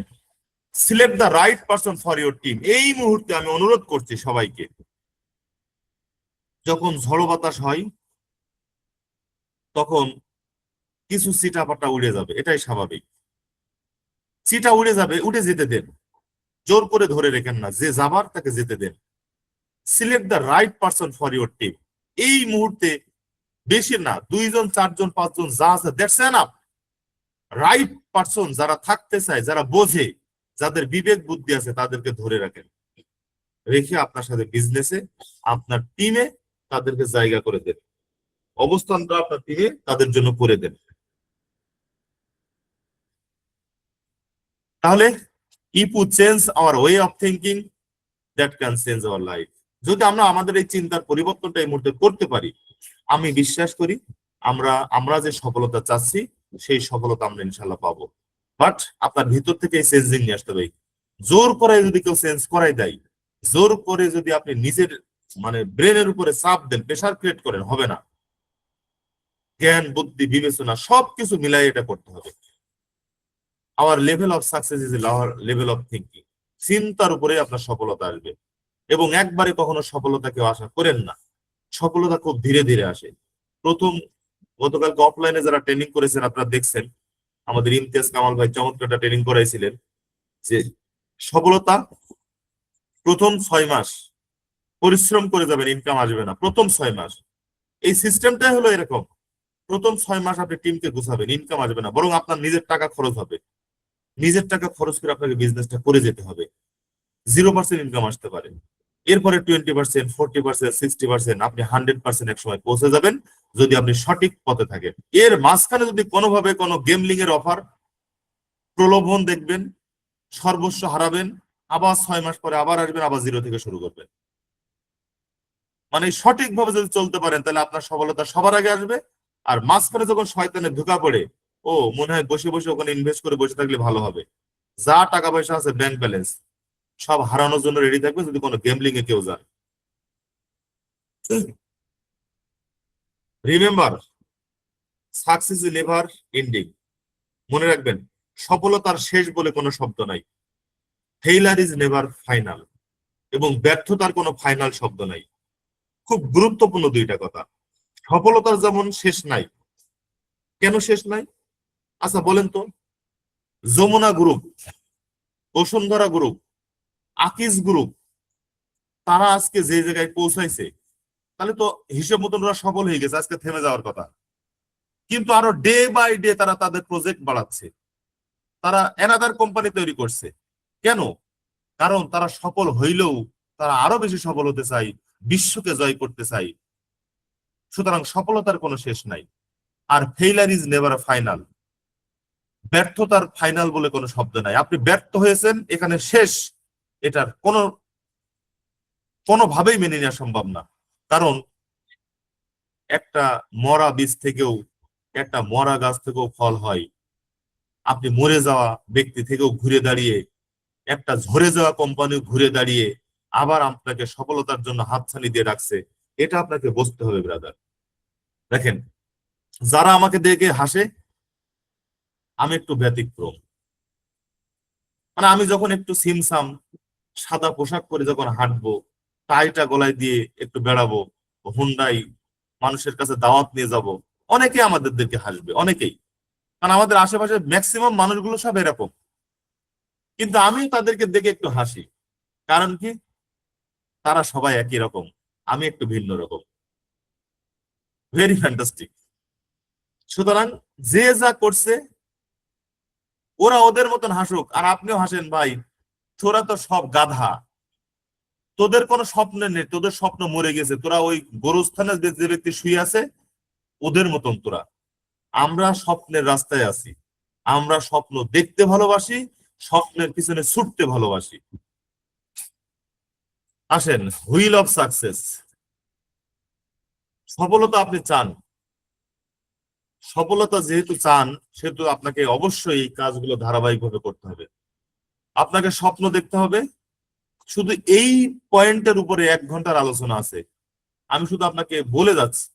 select the right person for your team. এই মুহূর্তে আমি অনুরোধ করছি সবাইকে, যখন ঝড়ো বাতাস হয় তখন কিছু চিটাপাটা উড়ে যাবে, এটাই স্বাভাবিক। চিটা উড়ে যাবে, উঠে যেতে দেন, জোর করে ধরে রেখেন না, যে যাবার তাকে যেতে দেন। Select the right person for your team. এই মুহূর্তে বেশি না, 2 জন 4 জন 5 জন যা আছে, দ্যাটস এনাফ। রাইট পারসন যারা থাকতে চায়, যারা বোঝে, যাদের বিবেক বুদ্ধি আছে, তাদেরকে ধরে রাখেন, রেখে আপনার সাথে বিজনেসে, আপনার টিমে তাদেরকে জায়গা করে দেন, অবস্থানটা আপনার টিমে তাদের জন্য করে দেন। তাহলে if you change our way of thinking, that can change our life. যদি আমরা আমাদের এই চিন্তার পরিবর্তনটা এই মুহূর্তে করতে পারি, আমি বিশ্বাস করি আমরা যে সফলতা চাচ্ছি সেই সফলতা আমরা ইনশাল্লাহ পাবো। বাট আপনার ভিতর থেকে এই চেঞ্জিং নিয়ে আসতে হবে। জোর করে যদি কেউ চেঞ্জ করাই দেয়, জোর করে যদি আপনি নিজের মানে ব্রেনের উপরে চাপ দেন, প্রেশার ক্রিয়েট করেন, হবে না। জ্ঞান, বুদ্ধি, বিবেচনা সবকিছু মিলাই এটা করতে হবে। Hour level of success is our level of thinking. চিন্তার উপরে আপনার সফলতা আসবে। এবং একবারে কখনো সফলতা কেউ আশা করেন না। সফলতা খুব ধীরে ধীরে আসে। প্রথম গতকালকে অফলাইনে যারা ট্রেনিং করেছেন আপনারা দেখছেন, আমাদের ইমতিয়াজ কামাল ভাই চমৎকার একটা ট্রেনিং করাইছিলেন যে সফলতা প্রথম 6 মাস পরিশ্রম করে যাবেন, ইনকাম আসবে না প্রথম 6 মাস। এই সিস্টেমটাই হলো এরকম। প্রথম 6 মাস আপনি টিমকে গুছাবেন, ইনকাম আসবে না, বরং আপনার নিজের টাকা খরচ হবে। নিজের টাকা খরচ করে আপনাকে বিজনেসটা করে যেতে হবে। 0% ইনকাম আসতে পারে, এরপরে 20%, 40%, 60%, আপনি 100% এক সময় পৌঁছে যাবেন যদি আপনি সঠিক পথে থাকেন। এর মাঝখানে যদি কোনোভাবে কোনো গেমলিং এর অফার, প্রলোভন দেখবেন, সর্বস্ব হারাবেন, আবার 6 মাস পরে আবার আসবেন, আবার জিরো থেকে শুরু করবেন। মানে সঠিকভাবে যদি চলতে পারেন তাহলে আপনার সফলতা সবার আগে আসবে। আর মাঝখানে যখন শয়তানে ধোঁকা পড়ে, ও মনে হয় বসে বসে ওখানে ইনভেস্ট করে বসে থাকলে ভালো হবে, যা টাকা পয়সা আছে ব্যাংক ব্যালেন্স সব হারানোর জন্য রেডি থাকবে যদি কোনো গেমলিং এ কেউ যায়। Remember, success is never ending. মনে রাখবেন, সফলতার শেষ বলে কোনো শব্দ নাই। Failure is never final. এবং ব্যর্থতার কোনো ফাইনাল শব্দ নাই। খুব গুরুত্বপূর্ণ দুইটা কথা। সফলতার যেমন শেষ নাই। কেন শেষ নাই? আচ্ছা বলেন তো, Jamuna group, Bashundhara group, Akij group, তারা আজকে যে জায়গায় পৌঁছাইছে, তাহলে তো হিসেব মতন ওরা সফল হয়ে গেছে, আজকে থেমে যাওয়ার কথা। কিন্তু আরো ডে বাই ডে তারা তাদের প্রজেক্ট বাড়াচ্ছে, তারা এনাদার কোম্পানি তৈরি করছে। কেন? কারণ তারা সফল হইলেও তারা আরো বেশি সফল হতে চাই, বিশ্বকে জয় করতে চাই। সুতরাং সফলতার কোনো শেষ নাই। আর ফেইলার ইজ নেভার ফাইনাল। ব্যর্থতার ফাইনাল বলে কোনো শব্দ নাই। আপনি ব্যর্থ হয়েছেন, এখানে শেষ, এটার কোনোভাবেই মেনে নেওয়া সম্ভব না। কারণ একটা মরা বীজ থেকেও, একটা মরা গাছ থেকেও ফল হয়। আপনি মরে যাওয়া ব্যক্তি থেকেও ঘুরে দাঁড়িয়ে, একটা ঝরে যাওয়া কোম্পানি ঘুরে দাঁড়িয়ে আবার আপনাকে সফলতার জন্য হাতছানি দিয়ে রাখছে। এটা আপনাকে বুঝতে হবে ব্রাদার। দেখেন, যারা আমাকে দেখে হাসে, আমি একটু ব্যতিক্রম। মানে আমি যখন একটু সিমসাম সাদা পোশাক পরে যখন হাঁটবো, টাইটা গলায় দিয়ে একটু বেড়াবো, হুন্ডাই মানুষের কাছে দাওয়াত নিয়ে যাব, অনেকে আমাদের দেখে হাসবে, অনেকেই। কারণ আমাদের আশেপাশে ম্যাক্সিমাম মানুষগুলো সব এরকম। কিন্তু আমিও তাদেরকে দেখে একটু হাসি। কারণ কি? তারা সবাই একই রকম, আমি একটু ভিন্ন রকম। Very fantastic. সুতরাং যে যা করছে ওরা ওদের মতন হাসুক, আর আপনিও হাসেন ভাই। তোরা তো সব গাধা, তোদের কোনো স্বপ্ন নেই, তোদের স্বপ্ন মরে গেছে। তোরা ওই গোরস্থানে যে ব্যক্তি শুয়ে আছে ওদের মতন তোরা। আমরা স্বপ্নের রাস্তায় আছি, আমরা স্বপ্ন দেখতে ভালোবাসি, স্বপ্নের পিছনে ছুটতে ভালোবাসি। আসেন, হুইল অফ সাকসেস। সফলতা আপনি চান, সফলতা যেহেতু চান সেহেতু আপনাকে অবশ্যই এই কাজগুলো ধারাবাহিকভাবে করতে হবে। আপনাকে স্বপ্ন দেখতে হবে। শুধু এই পয়েন্টের উপরে 1 ঘন্টার আলোচনা আছে। আমি শুধু আপনাকে বলে যাচ্ছি,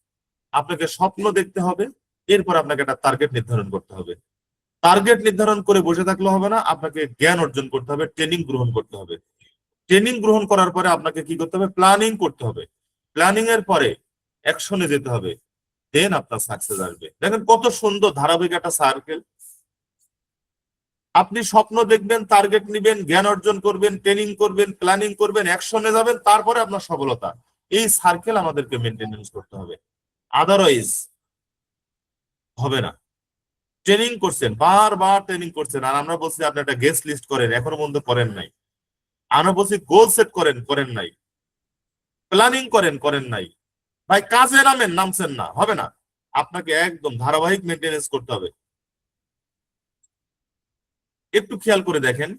আপনাকে স্বপ্ন দেখতে হবে, এরপর আপনাকে একটা টার্গেট নির্ধারণ করতে হবে। টার্গেট নির্ধারণ করে বসে থাকলে হবে না, আপনাকে জ্ঞান অর্জন করতে হবে, ট্রেনিং গ্রহণ করতে হবে। ট্রেনিং গ্রহণ করার পরে আপনাকে কি করতে হবে? প্ল্যানিং করতে হবে। প্ল্যানিং এর পরে অ্যাকশনে যেতে হবে, দেন আপনার সাকসেস আসবে। দেখেন কত সুন্দর ধারাবাহিক একটা সার্কেল। আপনি স্বপ্ন দেখবেন, টার্গেট নিবেন, জ্ঞান অর্জন করবেন, ট্রেনিং করবেন, প্ল্যানিং করবেন, অ্যাকশনে যাবেন, তারপরে আপনার সফলতা। এই সার্কেল আমাদেরকে মেনটেনেন্স করতে হবে, আদারওয়াইজ হবে না। ট্রেনিং করছেন, বারবার ট্রেনিং করছেন, আর আমরা বলছি আপনি একটা গেস্ট লিস্ট করেন, এখনো পর্যন্ত করেন নাই। আমরা বলছি গোল সেট করেন, করেন নাই। প্ল্যানিং করেন, করেন নাই। ভাই কাজে নামেন, নামছেন না, হবে না। আপনাকে একদম ধারাবাহিক মেনটেনেন্স করতে হবে। একটু খেয়াল করে দেখেন,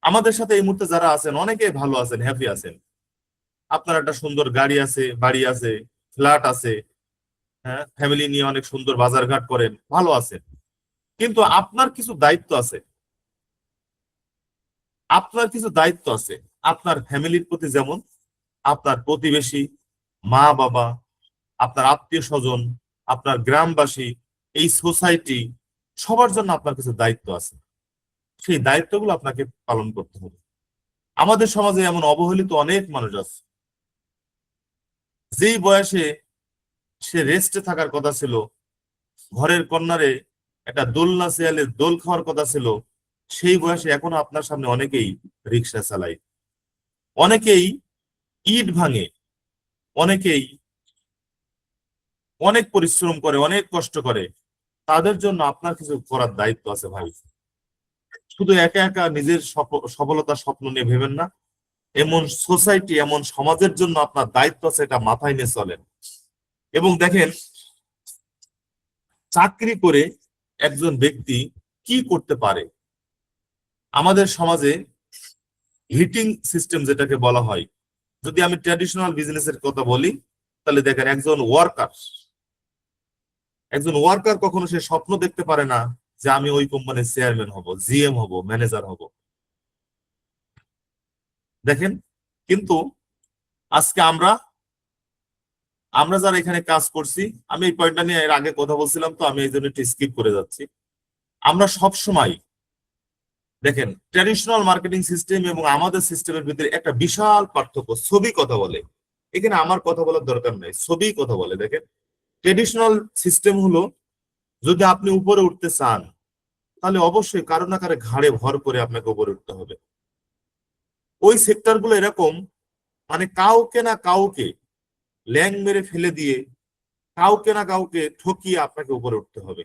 আমাদের সাথে এই মুহূর্তে যারা আছেন অনেকেই ভালো আছেন, হ্যাপি আছেন। আপনার একটা সুন্দর গাড়ি আছে, বাড়ি আছে, ফ্ল্যাট আছে, হ্যাঁ, ফ্যামিলি নিয়ে অনেক সুন্দর বাজারঘাট করেন, ভালো আছেন। কিন্তু আপনার কিছু দায়িত্ব আছে, আপনার কিছু দায়িত্ব আছে আপনার ফ্যামিলির প্রতি, যেমন আপনার প্রতিবেশী, মা বাবা, আপনার আত্মীয় স্বজন, আপনার গ্রামবাসী, এই সোসাইটি, সবার জন্য আপনার কিছু দায়িত্ব আছে। সেই দায়িত্বগুলো আপনাকে পালন করতে হবে। আমাদের সমাজে এমন অবহেলিত অনেক মানুষ আছে, যেই বয়সে সে রেস্টে থাকার কথা ছিল, ঘরের কর্নারে একটা দোলনা চেয়ালে দোল খাওয়ার কথা ছিল, সেই বয়সে এখনো আপনার সামনে অনেকেই রিক্সা চালায়, অনেকেই ইট ভাঙে, অনেকেই অনেক পরিশ্রম করে, অনেক কষ্ট করে। তাদের জন্য আপনার কিছু করার দায়িত্ব আছে ভাই। শুধু একা একা নিজের সফলতার স্বপ্ন নিয়ে ভেবেন না। এমন সোসাইটি, এমন সমাজের জন্য আপনার দায়িত্ব আছে, এটা মাথায় নিয়ে চলেন। এবং দেখেন, চাকরি করে একজন ব্যক্তি কি করতে পারে। আমাদের সমাজে হিটিং সিস্টেম যেটাকে বলা হয়, যদি আমি ট্র্যাডিশনাল বিজনেসের কথা বলি, তাহলে দেখেন একজন ওয়ার্কার কখনো সে স্বপ্ন দেখতে পারে না যে আমি ওই কোম্পানির চেয়ারম্যান হব, জিএম হব, ম্যানেজার হব। দেখেন, কিন্তু আজকে আমরা আমরা যারা এখানে কাজ করছি, আমি এই পয়েন্টটা নিয়ে এর আগে কথা বলছিলাম, তো আমি এই জন্য একটু স্কিপ করে যাচ্ছি। আমরা সব সময় দেখেন, ট্র্যাডিশনাল মার্কেটিং সিস্টেম এবং আমাদের সিস্টেমের ভিতরে একটা বিশাল পার্থক্য। ছবি কথা বলে, এখানে আমার কথা বলার দরকার নাই, ছবি কথা বলে। দেখেন, ট্র্যাডিশনাল সিস্টেম হলো, যদি আপনি উপরে উঠতে চান, তাহলে অবশ্যই কারো না কারো ঘাড়ে ভর করে আপনাকে উপরে উঠতে হবে। ওই সেক্টর গুলো এরকম, মানে কাউকে না কাউকে ল্যাং মেরে ফেলে দিয়ে, কাউকে না কাউকে ঠকিয়ে আপনাকে উপরে উঠতে হবে।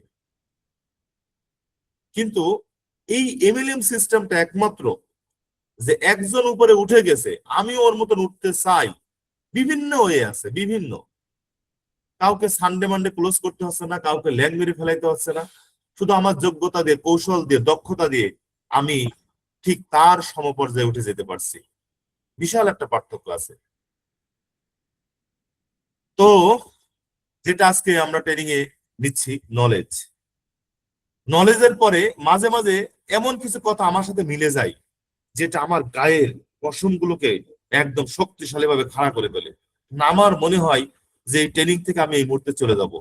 কিন্তু এই এমএলএম সিস্টেমটা একমাত্র, যে একজন উপরে উঠে গেছে, আমি ওর মতন উঠতে চাই, বিভিন্ন ওয়ে আছে, বিভিন্ন। কাউকে সানডে মানডে ক্লোজ করতে হচ্ছে না, কাউকে ল্যাং মেরে ফেলাইতে হচ্ছে না। শুধু আমার যোগ্যতা দিয়ে, কৌশল দিয়ে, দক্ষতা দিয়ে আমি ঠিক তার সমপর্যায়ে উঠে যেতে পারছি। বিশাল একটা পার্থক্য আছে। তো যেটা আজকে আমরা ট্রেনিং এ নিচ্ছি, নলেজ। নলেজের পরে মাঝে মাঝে এমন কিছু কথা আমার সাথে মিলে যায়, যেটা আমার গায়ের পশমগুলোকে একদম শক্তিশালী ভাবে খাড়া করে ফেলে। না, আমার মনে হয় যে এই ট্রেনিং থেকে আমি এই মুহূর্তে চলে যাব।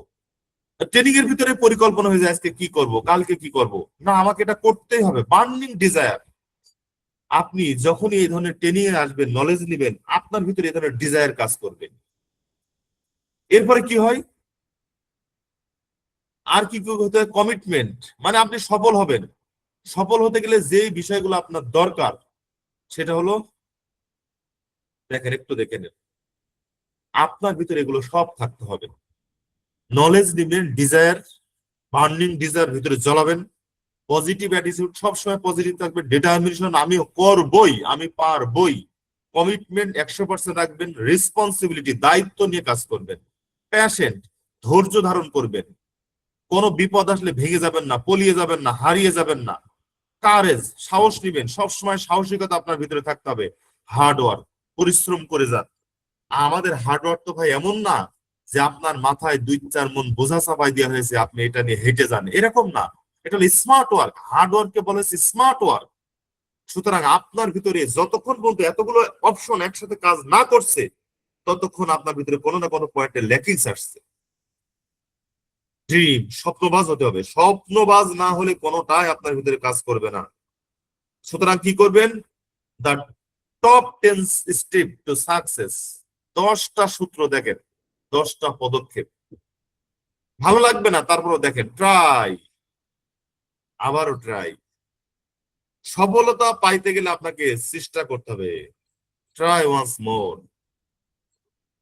ট্রেনিং এর ভিতরে পরিকল্পনা হয়ে যায়, আজকে কি করব, কালকে কি করব, না আমাকে এটা করতেই হবে, বার্নিং ডিজায়ার। আপনি যখনই এই ধরনের ট্রেনিং এ আসবেন, নলেজ নেবেন, আপনার ভিতরে এই ধরনের ডিজায়ার কাজ করবে। এরপরে কি হয়, আর কি কি হতে হয়, কমিটমেন্ট। মানে আপনি সফল হবেন। সফল হতে গেলে যে বিষয়গুলো আপনার দরকার, সেটা হলো, দেখেন, একটু দেখে নেন, আপনার ভিতরে এগুলো সব থাকতে হবে। নলেজ নিবেন, ডিজায়ার, বার্নিং ডিজায়ার ভিতরে জ্বলাবেন, পজিটিভ অ্যাটিটিউড, সবসময় পজিটিভ থাকবে, ডিটারমিনেশন, আমি করবই, আমি পারবই, কমিটমেন্ট 100% রাখবেন, রেসপন্সিবিলিটি, দায়িত্ব নিয়ে কাজ করবেন, প্যাশেন্ট, ধৈর্য ধারণ করবেন, কোনো বিপদ আসলে ভেঙে যাবেন না, পলিয়ে যাবেন না, হারিয়ে যাবেন না, কারেজ, সাহস নিবেন, সবসময় সাহসিকতা আপনার ভিতরে থাকতে হবে, হার্ডওয়ার্ক, পরিশ্রম করে যান। আমাদের হার্ডওয়ার্ক তো ভাই এমন না যে আপনার মাথায় 2-4 মণ বোঝা চাপাই দেওয়া হয়েছে, আপনি এটা নিয়ে হেঁটে যান, এরকম না। এটা হলো স্মার্ট ওয়ার্ক। হার্ডওয়ার্ককে বলে স্মার্ট ওয়ার্ক। সুতরাং আপনার ভিতরে যতক্ষণ পর্যন্ত এতগুলো অপশন একসাথে কাজ না করছে, ততক্ষণ আপনার ভিতরে কোনো না কোনো পয়েন্টে ল্যাকিংস আসছে। ড্রিম, স্বপ্নবাজ হতে হবে। স্বপ্নবাজ না হলে কোনোটাই আপনার ভিতরে কাজ করবে না। সুতরাং কি করবেন, the top 10 step to success, 10টা সূত্র দেখেন, 10টা পদক্ষেপ। ভালো লাগবে না, তারপরও দেখেন, ট্রাই, আবারও ট্রাই। সফলতা পাইতে গেলে আপনাকে চেষ্টা করতে হবে। Try once more,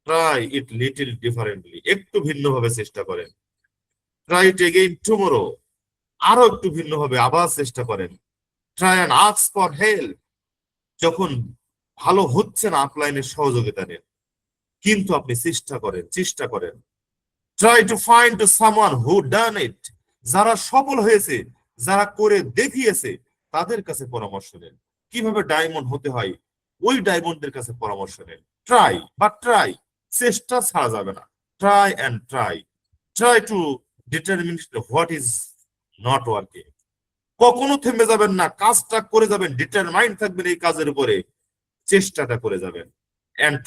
try it little differently, একটু ভিন্নভাবে চেষ্টা করেন। ট্রাই ইট এগেইন টুমরো, আরো একটু ভিন্নভাবে আবার চেষ্টা করেন। Try and ask for help, যখন ভালো হচ্ছে না, আপলাইনের সহযোগিতা নেন, কিন্তু আপনি চেষ্টা করেন, চেষ্টা করেন। Try to find to someone who done it, যারা সফল হয়েছে, যারা করে দেখিয়েছে, তাদের কাছে পরামর্শ নেন। কিভাবে ডায়মন্ড হতে হয়, ওই ডায়মন্ডের কাছে পরামর্শ নেন। ট্রাই, চেষ্টা ছাড়া যাবে না। Try and try to determine what is not working. কখনো থেমে যাবেন না, কাজটা করে যাবেন, ডিটারমাইন্ড থাকবেন এই কাজের উপরে, চেষ্টাটা করে যাবেন। And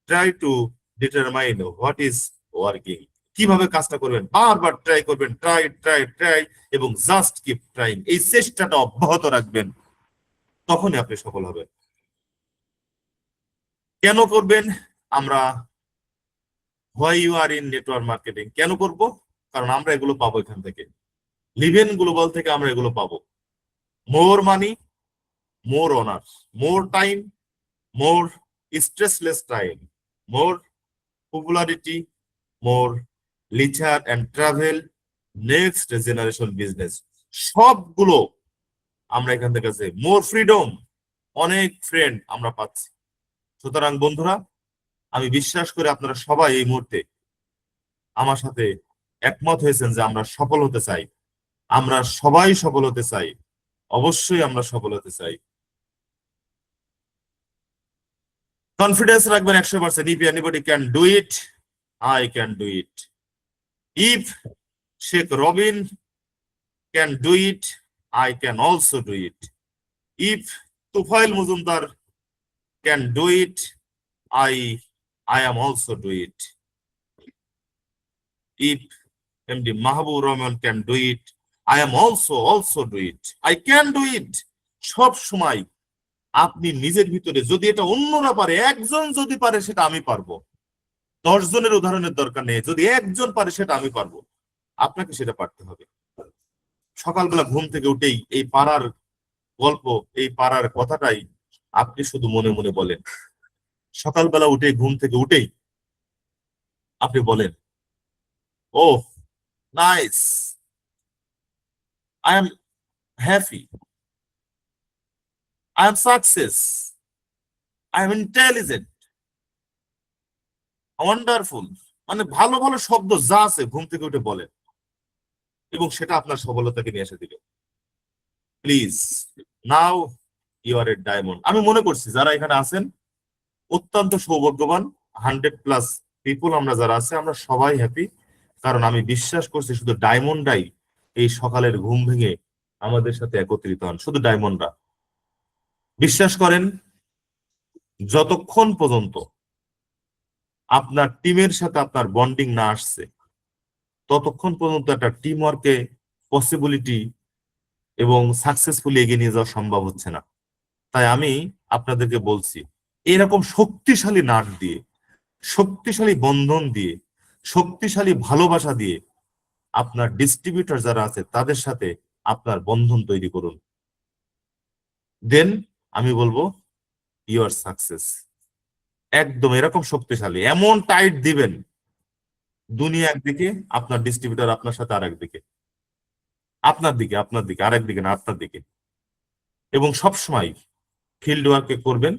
try to determine what is working. কিভাবে কাজটা করবেন, বারবার ট্রাই করবেন, ট্রাই এবং জাস্ট কিপ ট্রাইং, এই চেষ্টাটা অব্যাহত রাখবেন, তখনই আপনি সফল হবেন। কেন করবেন আমরা why you are in network marketing, কেন করব? কারণ আমরা এগুলো পাবো এখান থেকে, লিভেন গ্লোবাল থেকে আমরা এগুলো পাবো। More money, more honour, more time, more stressless time, more popularity, more leisure and travel, next generation business, সবগুলো আমরা এখান থেকে আছে। মোর ফ্রিডম, অনেক ফ্রেন্ড আমরা পাচ্ছি। সুতরাং বন্ধুরা, আমি বিশ্বাস করি আপনারা সবাই এই মুহূর্তে আমার সাথে একমত হয়েছেন যে আমরা সফল হতে চাই, আমরা সবাই সফল হতে চাই, অবশ্যই আমরা সফল হতে চাই। কনফিডেন্স রাখবেন 100%। If anybody can do it, I can do it. If Sheikh Robin can do it, I can also do it. If Tufail Majumdar can do it, I am also do it. If MD Mahabur Rahman can do it, I am also do it. I can do it. সব সময় আপনি নিজের ভিতরে, যদি এটা অন্যরা পারে, একজন যদি পারে সেটা আমি পারবো, 10 জনের উদাহরণের দরকার নেই, যদি একজন পারে সেটা আমি পারবো, আপনাকে সেটা পারতে হবে। সকালবেলা ঘুম থেকে উঠেই এই পারার গল্প, এই পারার কথাটাই আপনি শুধু মনে মনে বলেন। সকালবেলা উঠে, ঘুম থেকে উঠেই আপনি বলেন, oh nice, I am happy, I am success, I am intelligent, wonderful. মানে ভালো ভালো শব্দ যা আছে ঘুম থেকে উঠে বলেন, এবং সেটা আপনার সফলতাকে নিয়ে এসে দিবে। Please, now you are a diamond. আমি মনে করছি যারা এখানে আছেন অত্যন্ত সৌভাগ্যবান। 100+ পিপুল আমরা যারা আছে, আমরা সবাই হ্যাপি। কারণ আমি বিশ্বাস করছি শুধু ডায়মন্ডরাই এই সকালের ঘুম ভেঙে আমাদের সাথে একত্রিত হন, শুধু ডায়মন্ডরা। বিশ্বাস করেন, যতক্ষণ পর্যন্ত আপনার টিমের সাথে আপনার বন্ডিং না আসছে, ততক্ষণ পর্যন্ত একটা টিম ওয়ার্কে পসিবিলিটি এবং সাকসেসফুলি এগিয়ে নিয়ে যাওয়া সম্ভব হচ্ছে না। তাই আমি আপনাদেরকে বলছি, এরকম শক্তিশালী নাট দিয়ে, শক্তিশালী বন্ধন দিয়ে, শক্তিশালী ভালোবাসা দিয়ে আপনার ডিস্ট্রিবিউটর যারা আছে তাদের সাথে আপনার বন্ধন তৈরি করুন। দেন আমি বলবো ইউ আর সাকসেস। একদম এরকম শক্তিশালী, এমন টাইট দিবেন, দুনিয়া একদিকে, আপনার ডিস্ট্রিবিউটর আপনার সাথে আর একদিকে, আপনার দিকে আর একদিকে না, আপনার দিকে। এবং সবসময় ফিল্ড ওয়ার্কে করবেন,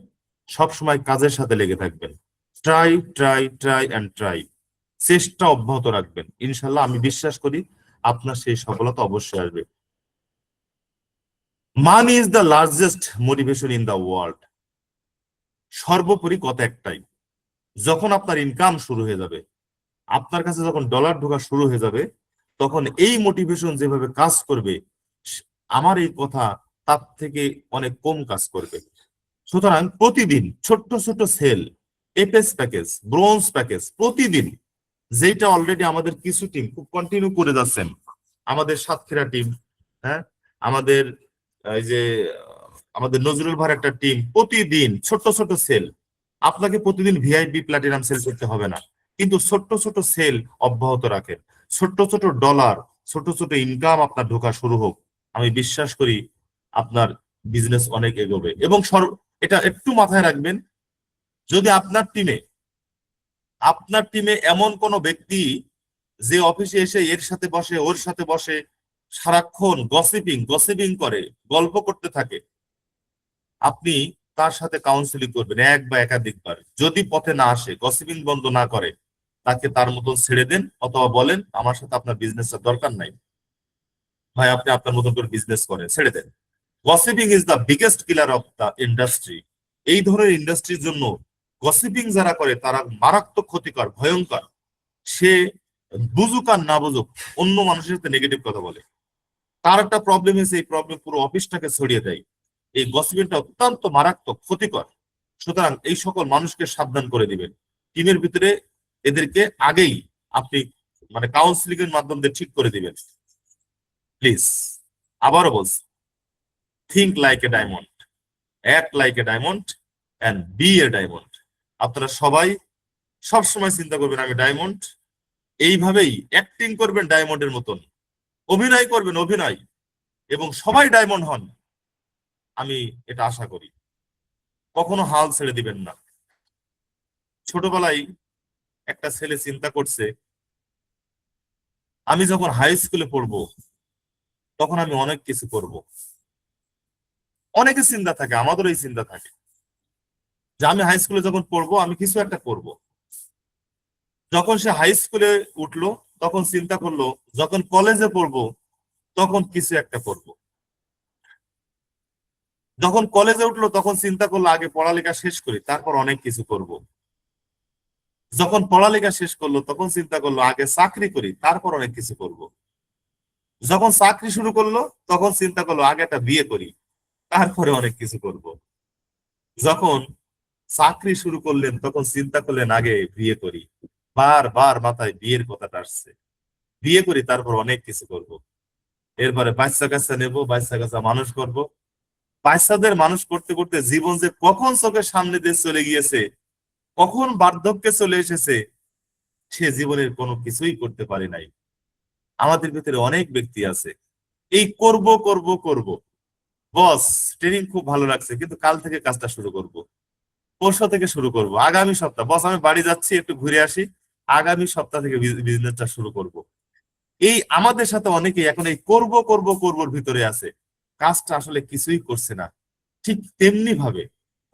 সবসময় কাজের সাথে লেগে থাকবেন। ট্রাই, চেষ্টা অব্যাহত রাখবেন। ইনশাল্লাহ আমি বিশ্বাস করি আপনার সেই সফলতা অবশ্যই আসবে। Money is the largest motivation in the world. সর্বোপরি কথা একটাই, যখন আপনার ইনকাম শুরু হয়ে যাবে, আপনার কাছে যখন ডলার ঢোকা শুরু হয়ে যাবে, তখন এই মোটিভেশন যেভাবে কাজ করবে, আমার এই কথা তার থেকে অনেক কম কাজ করবে। সুতরাং প্রতিদিন ছোট্ট ছোট সেল, এপএস প্যাকেজ, ব্রোঞ্জ প্যাকেজ, প্রতিদিন, যেটা অলরেডি আমাদের কিছু টিম খুব কন্টিনিউ করে যাচ্ছেন, আমাদের সাতক্ষীরা টিম, হ্যাঁ, আমাদের এই যে আমাদের নজরুল ভাইয়ের একটা টিম, প্রতিদিন ছোট্ট ছোট সেল। আপনাকে প্রতিদিন ভিআইপি প্ল্যাটিনাম সেল করতে হবে না, কিন্তু ছোট্ট ছোট সেল অব্যাহত রাখেন, ছোট্ট ছোট ডলার, ছোট ছোট ইনকাম আপনার ঢোকা শুরু হোক। আমি বিশ্বাস করি আপনার বিজনেস অনেক এগোবে। এবং এটা একটু মাথায় রাখবেন, যদি আপনার টিমে এমন কোন ব্যক্তি যে অফিসে এসে এর সাথে বসে, ওর সাথে বসে, সারাক্ষণ গসিপিং করে, গল্প করতে থাকে, আপনি তার সাথে কাউন্সিলিং করবেন এক বা একাধিকবার। যদি পথে না আসে, গসিপিং বন্ধ না করে, তাকে তার মতন ছেড়ে দেন, অথবা বলেন আমার সাথে আপনার বিজনেসের দরকার নাই ভাই, আপনি আপনার মতন করে বিজনেস করেন, ছেড়ে দেন। Gossiping is the biggest killer of the industry. এই ধরনের ইন্ডাস্ট্রির জন্য গসিপিং যারা করে তারা মারাত্মক ক্ষতিকর, ভয়ঙ্কর। সে বুঝুক আর না বুঝুক অন্য মানুষের সাথে নেগেটিভ কথা বলে, তার একটা প্রবলেম এসে এই প্রবলেম পুরো অফিসটাকে ছড়িয়ে দেয়। এই গসিপিংটা অত্যন্ত মারাত্মক, ক্ষতিকর। সুতরাং এই সকল মানুষকে সাবধান করে দিবেন। টিমের ভিতরে এদেরকে আগেই আপনি মানে কাউন্সিলিং এর মাধ্যমে ঠিক করে দিবেন প্লিজ। আবারও বলছি, think like a diamond, act like a diamond, and be a diamond. আপনারা সবাই সবসময় চিন্তা করবেন আমি ডায়মন্ড, এইভাবেই অ্যাক্টিং করবেন ডায়মন্ডের মতন, অভিনয় করবেন অভিনয়, এবং সবাই ডায়মন্ড হন, আমি এটা আশা করি। কখনো হাল ছেড়ে দিবেন না। ছোটবেলায় একটা ছেলে চিন্তা করছে আমি যখন হাই স্কুলে পড়বো তখন আমি অনেক কিছু করব। অনেকের চিন্তা থাকে, আমাদেরও এই চিন্তা থাকে যে আমি হাই স্কুলে যখন পড়বো আমি কিছু একটা করব। যখন সে হাই স্কুলে উঠলো তখন চিন্তা করলো যখন কলেজে পড়বো তখন কিছু একটা করব। যখন কলেজে উঠলো তখন চিন্তা করলো আগে পড়ালেখা শেষ করি তারপর অনেক কিছু করব। যখন পড়ালেখা শেষ করলো তখন চিন্তা করলো আগে চাকরি করি তারপর অনেক কিছু করব। যখন চাকরি শুরু করলো তখন চিন্তা করলো আগে একটা বিয়ে করি তারপরে অনেক কিছু করব। যখন চাকরি শুরু করলেন তখন চিন্তা করলেন আগে বিয়ে করি, বারবার মাথায় বিয়ের কথাটা আসছে, বিয়ে করি তারপর অনেক কিছু করব। এরপরে বাচ্চা কাচ্চা নেবো, বাচ্চা কাচ্চা মানুষ করব। বাচ্চাদের মানুষ করতে করতে জীবন যে কখন চোখের সামনে দিয়ে চলে গিয়েছে, কখন বার্ধক্যে চলে এসেছে, সে জীবনের কোনো কিছুই করতে পারে নাই। আমাদের ভিতরে অনেক ব্যক্তি আছে এই করব করব করব, বস ট্রেনিং খুব ভালো লাগছে কিন্তু কাল থেকে কাজটা শুরু করব, পরশু থেকে শুরু করব, আগামী সপ্তাহ বস আমি বাড়ি যাচ্ছি একটু ঘুরে আসি, আগামী সপ্তাহ থেকে বিজনেসটা শুরু করব। এই আমাদের সাথে অনেকেই এখন এই করব করব করবর ভিতরে আছে, কাজটা আসলে কিছুই করছে না। ঠিক তেমনি ভাবে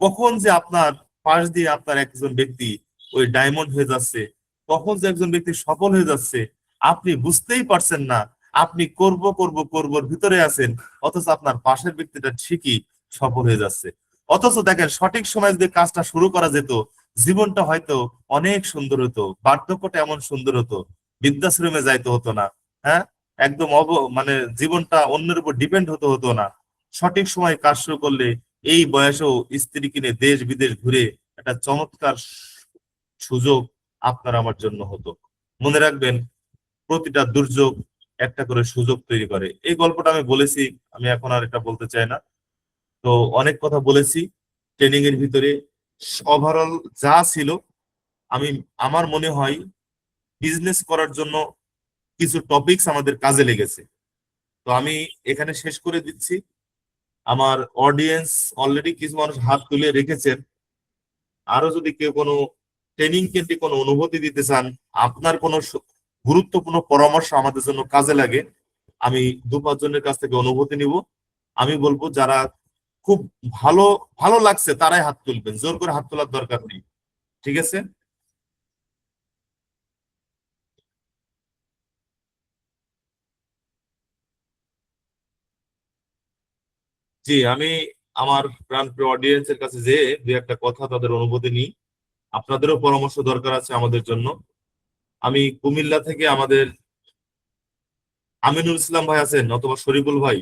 কখন যে আপনার পাশ দিয়ে আপনার একজন ব্যক্তি ওই ডায়মন্ড হয়ে যাচ্ছে, কখন যে একজন ব্যক্তি সফল হয়ে যাচ্ছে আপনি বুঝতেই পারছেন না। আপনি করব করব করবর ভিতরে আছেন, অথচ আপনার পাশের ব্যক্তিটা ঠিকই সফল হয়ে যাচ্ছে। অথচ দেখেন সঠিক সময় যদি কাজটা শুরু করা যেত জীবনটা হয়তো অনেক সুন্দর হতো, বার্ধক্যটা এমন সুন্দর হতো, বৃদ্ধাশ্রমে যাইতে হতো না। হ্যাঁ, একদম মানে জীবনটা অন্যের উপর ডিপেন্ড হতে হতো না। সঠিক সময় কাজ শুরু করলে এই বয়সেও স্ত্রী কিনে দেশ বিদেশ ঘুরে একটা চমৎকার সুযোগ আপনার আমার জন্য হতো। মনে রাখবেন, প্রতিটা দুর্যোগ একটা করে সুযোগ তৈরি করে। এই গল্পটা আমি বলেছি, আমি এখন আর এটা বলতে চাই না। তো অনেক কথা বলেছি ট্রেনিং এর ভিতরে, ওভারঅল যা ছিল আমি আমার মনে হয় বিজনেস করার জন্য কিছু টপিকস আমাদের কাজে লেগেছে। তো আমি এখানে শেষ করে দিচ্ছি। আমার অডিয়েন্স অলরেডি কিছু মানুষ হাত তুলে রেখেছেন। আরো যদি কেউ কোনো ট্রেনিং কেন্দ্রিক কোনো অনুভূতি দিতে চান, আপনার কোনো গুরুত্বপূর্ণ পরামর্শ আমাদের জন্য কাজে লাগে, আমি 2-5 জনের কাছ থেকে অনুভূতি নিব। আমি বলবো যারা খুব ভালো ভালো লাগছে তারাই হাত তুলবেন, জোর করে হাত তোলার দরকার নেই। ঠিক আছে? জি, আমি আমার প্রাণপ্রিয় অডিয়েন্স এর কাছে যে দু একটা কথা তাদের অনুভূতি নিই। আপনাদেরও পরামর্শ দরকার আছে আমাদের জন্য। আমি কুমিল্লা থেকে আমাদের আমিনুল ইসলাম ভাই আছেন অথবা শরীফুল ভাই,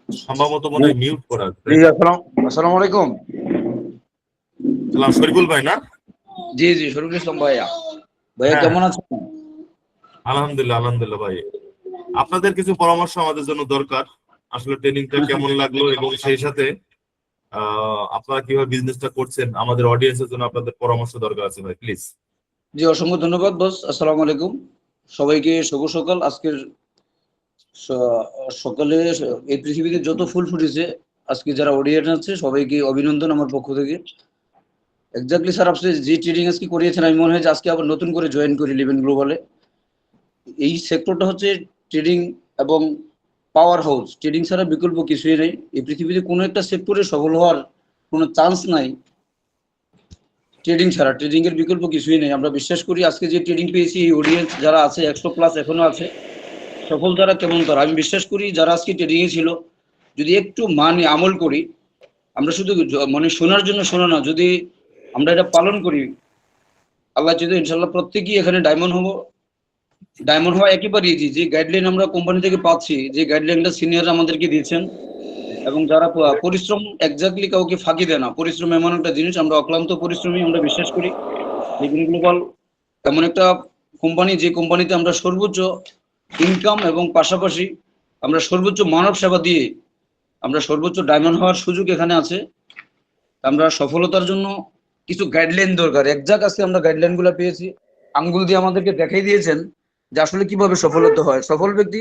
সম্ভবত মনে হয় মিউট করা আছে, জি তাই না? আসসালামু আলাইকুম। সালাম, শরীফুল ভাই না? জি জি শরীফুল ইসলাম ভাইয়া। ভাইয়া হ্যাঁ, কেমন আছেন? আলহামদুলিল্লাহ আলহামদুলিল্লাহ ভাই। আপনাদের কিছু পরামর্শ আমাদের জন্য দরকার। আসলে ট্রেনিংটা কেমন লাগলো এবং সেই সাথে আপনারা কিভাবে বিজনেসটা করছেন, আমাদের অডিয়েন্সের জন্য আপনাদের পরামর্শ দরকার আছে ভাই, প্লিজ। জি অসংখ্য ধন্যবাদ বস। আসসালামু আলাইকুম সবাইকে, শুভ সকাল। আজকের সকালে এই পৃথিবীতে যত ফুল ফুটেছে, আজকে যারা অডিয়েন্স আছে সবাইকে অভিনন্দন আমার পক্ষ থেকে। এক্স্যাক্টলি স্যার, আপনি যে ট্রেডিং আজকে করিয়েছেন আমি মনে হয় যে আজকে আবার নতুন করে জয়েন করি লিভেন গ্লোবালে। এই সেক্টরটা হচ্ছে ট্রেডিং এবং পাওয়ার হাউস। ট্রেডিং ছাড়া বিকল্প কিছুই নেই। এই পৃথিবীতে কোনো একটা সেক্টরে সফল হওয়ার কোনো চান্স নাই ট্রেডিং ছাড়া, ট্রেডিং এর বিকল্প কিছুই নেই। আমরা বিশ্বাস করি আজকে যে ট্রেডিং পেয়েছি, এই অডিয়েন্স যারা আছে 100+ এখনো আছে, সফল তারা কেমন তারা, আমি বিশ্বাস করি যারা আজকে ট্রেডিং এ ছিল, যদি একটু মানে আমল করি, আমরা শুধু মানে শোনার জন্য শোনা না, যদি আমরা এটা পালন করি, আল্লাহ যদি ইনশাল্লাহ প্রত্যেকেই এখানে ডায়মন্ড হবো। ডায়মন্ড হওয়া একেবারে ইজি। যে গাইডলাইন আমরা কোম্পানি থেকে পাচ্ছি, যে গাইডলাইনটা সিনিয়র আমাদেরকে দিয়েছেন, এবং যারা পরিশ্রম এক্স্যাক্টলি কাউকে ফাঁকি দেয় না। পরিশ্রম এমন একটা জিনিস, আমরা অক্লান্ত পরিশ্রমী, আমরা বিশ্বাস করি লিভিং গ্লোবাল এমন একটা কোম্পানি, যে কোম্পানিতে আমরা সর্বোচ্চ ইনকাম এবং পাশাপাশি আমরা সর্বোচ্চ মানব সেবা দিয়ে আমরা সর্বোচ্চ ডায়মন্ড হওয়ার সুযোগ এখানে আছে। আমরা সফলতার জন্য কিছু গাইডলাইন দরকার। একজাক্ট আজকে আমরা গাইডলাইন গুলো পেয়েছি, আঙ্গুল দিয়ে আমাদেরকে দেখাই দিয়েছেন যে আসলে কিভাবে সফল হতে হয়। সফল ব্যক্তি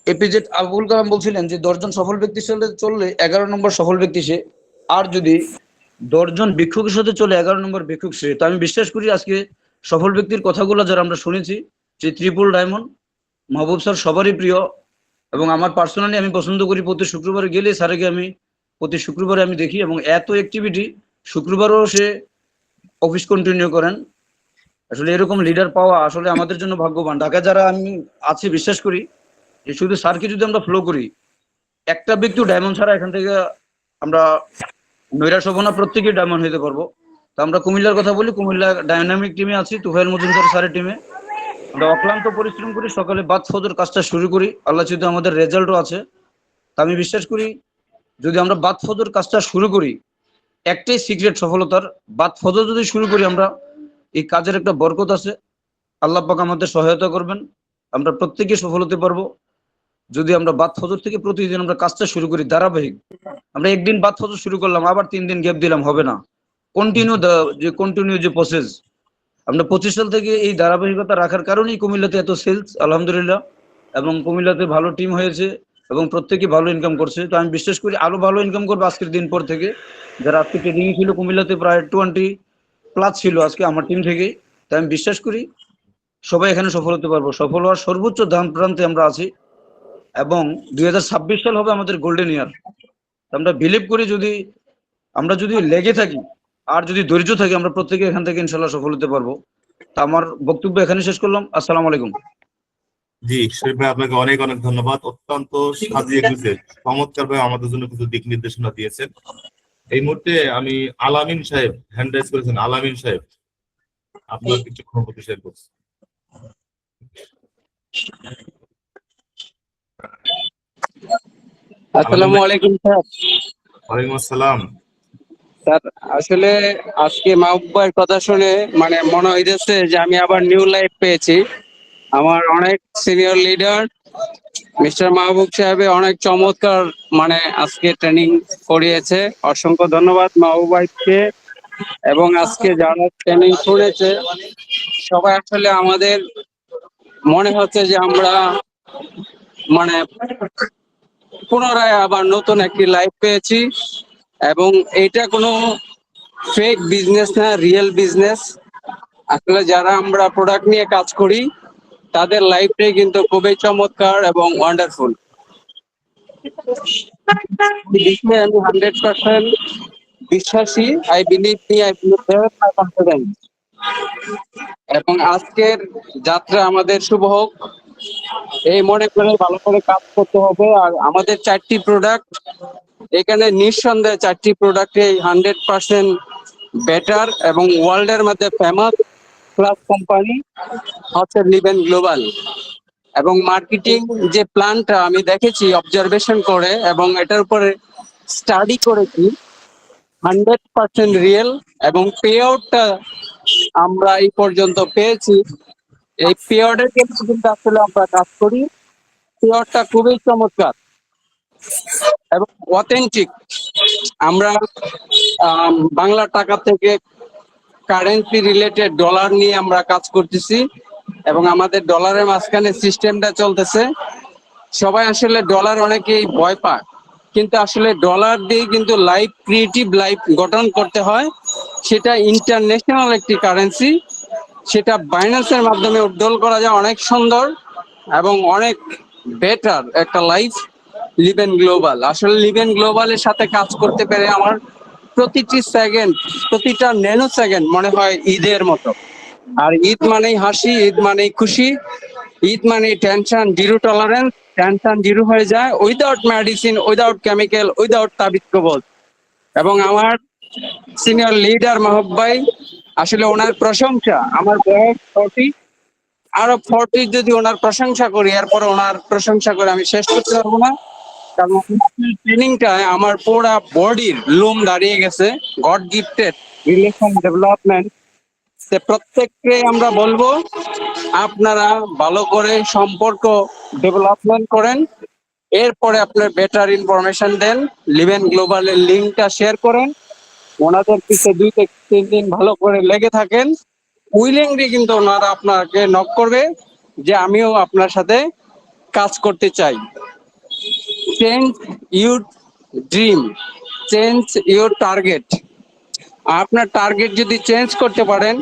এপিজে আবুল কালাম বলছিলেন যে 10 জন সফল ব্যক্তির সাথে চললে 11 নম্বর সফল ব্যক্তি সে, আর যদি 10 জন ভিক্ষুকের সাথে চলে 11 নম্বর ভিক্ষুক সে। তো আমি বিশ্বাস করি আজকে সফল ব্যক্তির কথাগুলো যারা আমরা শুনেছি, যে ট্রিপল ডায়মন্ড মাহবুব স্যার সবারই প্রিয়, এবং আমার পার্সোনালি আমি পছন্দ করি। প্রতি শুক্রবারে গেলে স্যারকে আমি প্রতি শুক্রবারে আমি দেখি, এবং এত অ্যাক্টিভিটি, শুক্রবারও সে অফিস কন্টিনিউ করেন। আসলে এরকম লিডার পাওয়া আসলে আমাদের জন্য ভাগ্যবান। ঢাকা যারা আমি আছি, বিশ্বাস করি যে শুধু স্যারকে যদি আমরা ফলো করি, একটা ব্যক্তি ডায়মন্ড ছাড়া এখান থেকে আমরা নৈরাশ হবো না, প্রত্যেকেই ডায়মন্ড হইতে পারবো। তো আমরা কুমিল্লার কথা বলি, কুমিল্লা ডাইনামিক টিমে আছি, তুফাইল মজুমদার স্যারের টিমে। আমরা অক্লান্ত পরিশ্রম করি, সকালে বাদ ফজর কাজটা শুরু করি, আল্লাহ যদি আমাদের রেজাল্টও আছে। তা আমি বিশ্বাস করি যদি আমরা বাদ ফজর কাজটা শুরু করি, একটাই সিক্রেট সফলতার, বাদ ফজর যদি শুরু করি আমরা, এই কাজের একটা বরকত আছে। আল্লাহ পাক আমাদের সহায়তা করবেন, আমরা প্রত্যেকে সফল হতে পারবো। যদি আমরা বাদ ফজর থেকে প্রতিদিন আমরা কাজটা শুরু করি ধারাবাহিক, আমরা একদিন বাদ ফজর শুরু করলাম, আবার 3 দিন গ্যাপ দিলাম, হবে না। কন্টিনিউ যে প্রসেস, আমরা 25 সাল থেকে এই ধারাবাহিকতা রাখার কারণেই কুমিল্লাতে এত সেলস আলহামদুলিল্লাহ, এবং কুমিল্লাতে ভালো টিম হয়েছে এবং প্রত্যেকে ভালো ইনকাম করছে। তো আমি বিশ্বাস করি আরো ভালো ইনকাম করবো আজকের দিন পর থেকে। যারা আজকে ট্রেডিং ছিল কুমিল্লাতে প্রায় 20+ ছিল আজকে আমার টিম থেকে। তাই আমি বিশ্বাস করি সবাই এখানে সফল হতে পারবো। সফল হওয়ার সর্বোচ্চ দাম প্রান্তে আমরা আছি, এবং 2026 সাল হবে আমাদের গোল্ডেন ইয়ার। আমরা বিলিভ করি যদি আমরা যদি লেগে থাকি আর যদি ধৈর্য থাকি, আমরা প্রত্যেকে এখান থেকে ইনশাল্লাহ সফল হতে পারবো। তা আমার বক্তব্য এখানে শেষ করলাম। আসসালামু আলাইকুম। জি শরীফ ভাই, আপনাকে অনেক অনেক ধন্যবাদ। অত্যন্ত সাজিয়ে গুছিয়ে চমৎকার ভাবে আমাদের জন্য কিছু দিক নির্দেশনা দিয়েছেন। এই মুহূর্তে আমি আলামিন সাহেব হ্যান্ড রাইজ করেছেন। আলামিন সাহেব, আপনার কিছু অনুভূতি শেয়ার করছি। আসসালামু আলাইকুম স্যার। ওয়ালাইকুম আসসালাম। স্যার আসলে আজকে মাহবুব ভাইয়ের কথা শুনে মানে মনে হইতেছে যে আমি আবার নিউ লাইফ পেয়েছি। আমার অনেক সিনিয়র লিডার মিস্টার মাহবুব সাহেব অনেক চমৎকার মানে আজকে ট্রেনিং করিয়েছে। অসংখ্য ধন্যবাদ মাহবুব ভাইকে, এবং আজকে যারা ট্রেনিং শুনেছে সবাই আসলে আমাদের মনে হচ্ছে যে আমরা মানে পুনরায় আবার নতুন একটি লাইফ পেয়েছি। এবং এটা কোনো ফেক বিজনেস না, রিয়েল বিজনেস। আসলে যারা আমরা প্রোডাক্ট নিয়ে কাজ করি তাদের লাইফটাই কিন্তু খুবই চমৎকার এবং ওয়ান্ডারফুল। আমি 100% বিশ্বাসী। I believe me, I believe my confidence. এবং আজকের যাত্রা আমাদের শুভ হোক এই মনে করে ভালো করে কাজ করতে হবে। আর আমাদের 4টি প্রোডাক্ট এখানে নিঃসন্দেহে 4টি প্রোডাক্টে 100% বেটার এবং ওয়ার্ল্ডের মধ্যে ফেমাস ক্লাস কোম্পানি হচ্ছে লিভেন গ্লোবাল। এবং মার্কেটিং যে প্ল্যানটা আমি দেখেছি অবজারভেশন করে এবং এটার উপরে স্টাডি করেছি, 100% রিয়েল। এবং পে আউটটা আমরা এই পর্যন্ত পেয়েছি। এই পে আউটের ক্ষেত্রে কিন্তু আসলে আমরা কাজ করি, পে আউটটা খুবই চমৎকার এবং অথেন্টিক। আমরা বাংলা টাকা থেকে কারেন্সি রিলেটেড ডলার নিয়ে আমরা কাজ করতেছি, এবং আমাদের ডলারের মাঝখানে সিস্টেমটা চলতেছে। সবাই আসলে ডলার অনেকেই ভয় পায়, কিন্তু আসলে ডলার দিয়ে কিন্তু লাইফ, ক্রিয়েটিভ লাইফ গঠন করতে হয়। সেটা ইন্টারন্যাশনাল একটি কারেন্সি, সেটা বাইন্যান্সের মাধ্যমে উড্ডল করা যায় অনেক সুন্দর এবং অনেক বেটার একটা লাইফ। লিভেন গ্লোবাল, আসলে লিভেন গ্লোবালের সাথে কাজ করতে পেরে আমার প্রতিটি সেকেন্ড, প্রতিটা ন্যানো সেকেন্ড মনে হয় ঈদের মতো। আর ঈদ মানেই হাসি, ঈদ মানেই খুশি, ঈদ মানেই tension zero tolerance. Tension zero হয়ে যায় without medicine, without chemical, without তাবিজ কবজ। এবং আমার সিনিয়র লিডার মাহবুব ভাই, আসলে ওনার প্রশংসা, আমার বয়স 40, আরো 40 যদি ওনার প্রশংসা করি, এরপরে ওনার প্রশংসা করে আমি শেষ করতে পারবো না। কারণ ট্রেনিংটায় আমার পুরা বডির লোম দাঁড়িয়ে গেছে। God gifted relation development. প্রত্যেককে আমরা বলবো আপনারা ভালো করে সম্পর্ক ডেভেলপমেন্ট করেন, এরপরে আপনার বেটার ইনফরমেশন দেন, লিভেন গ্লোবালের লিঙ্কটা শেয়ার করেন, ওনাদের পিছনে 2 থেকে 3 দিন ভালো করে লেগে থাকেন। উইলিংলি কিন্তু ওনারা আপনাকে নক করবে যে আমিও আপনার সাথে কাজ করতে চাই। Change your dream, change your target. আপনার টার্গেট যদি চেঞ্জ করতে পারেন,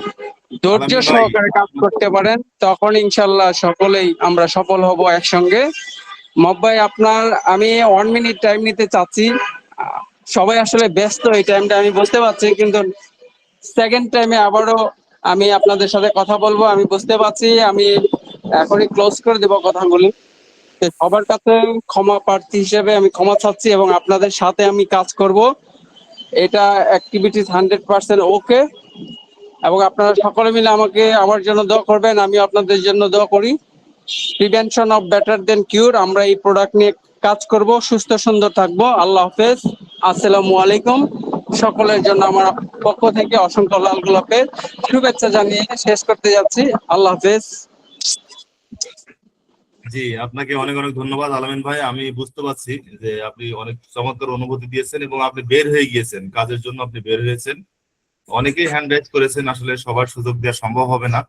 ধৈর্য আলামিন ভাই, সহকারে কাজ করতে পারেন, তখন ইনশাল্লাহ সকলেই আমরা সফল হব একসঙ্গে। মব ভাই, আপনার আমি 1 মিনিট টাইম নিতে চাচ্ছি। সবাই আসলে ব্যস্ত, এই টাইমটা আমি বুঝতে পারছি, কিন্তু সেকেন্ড টাইমে আবারও আমি আপনাদের সাথে কথা বলবো, আমি বুঝতে পারছি। আমি এখনই ক্লোজ করে দেব কথাগুলি। তো সবার কাছে ক্ষমা প্রার্থী হিসেবে আমি ক্ষমা চাচ্ছি, এবং আপনাদের সাথে আমি কাজ করব। এটা অ্যাক্টিভিটিস 100% ওকে। এবং আপনারা সকলে মিলে আমাকে আমার জন্য দোয়া করবেন, আমি আপনাদের জন্য দোয়া করি। Prevention of better than cure. আমরা এই প্রোডাক্ট নিয়ে কাজ করব, সুস্থ সুন্দর থাকবো। আল্লাহ হাফেজ, আসসালামু আলাইকুম। সকলের জন্য আমার পক্ষ থেকে অসংখ্য লাল গোলাপের শুভেচ্ছা জানিয়ে শেষ করতে যাচ্ছি। আল্লাহ হাফেজ। জি, আপনাকে অনেক অনেক ধন্যবাদ আলামিন ভাই। আমি বুঝতে পারছি যে আপনি অনেক চমৎকার অনুভূতি দিয়েছেন এবং আপনি বের হয়ে গিয়েছেন, কাজের জন্য আপনি বের হয়েছেন। অনেকেই হ্যান্ড রাইজ করেছেন, আসলে সবার সুযোগ দেওয়া সম্ভব হবে না,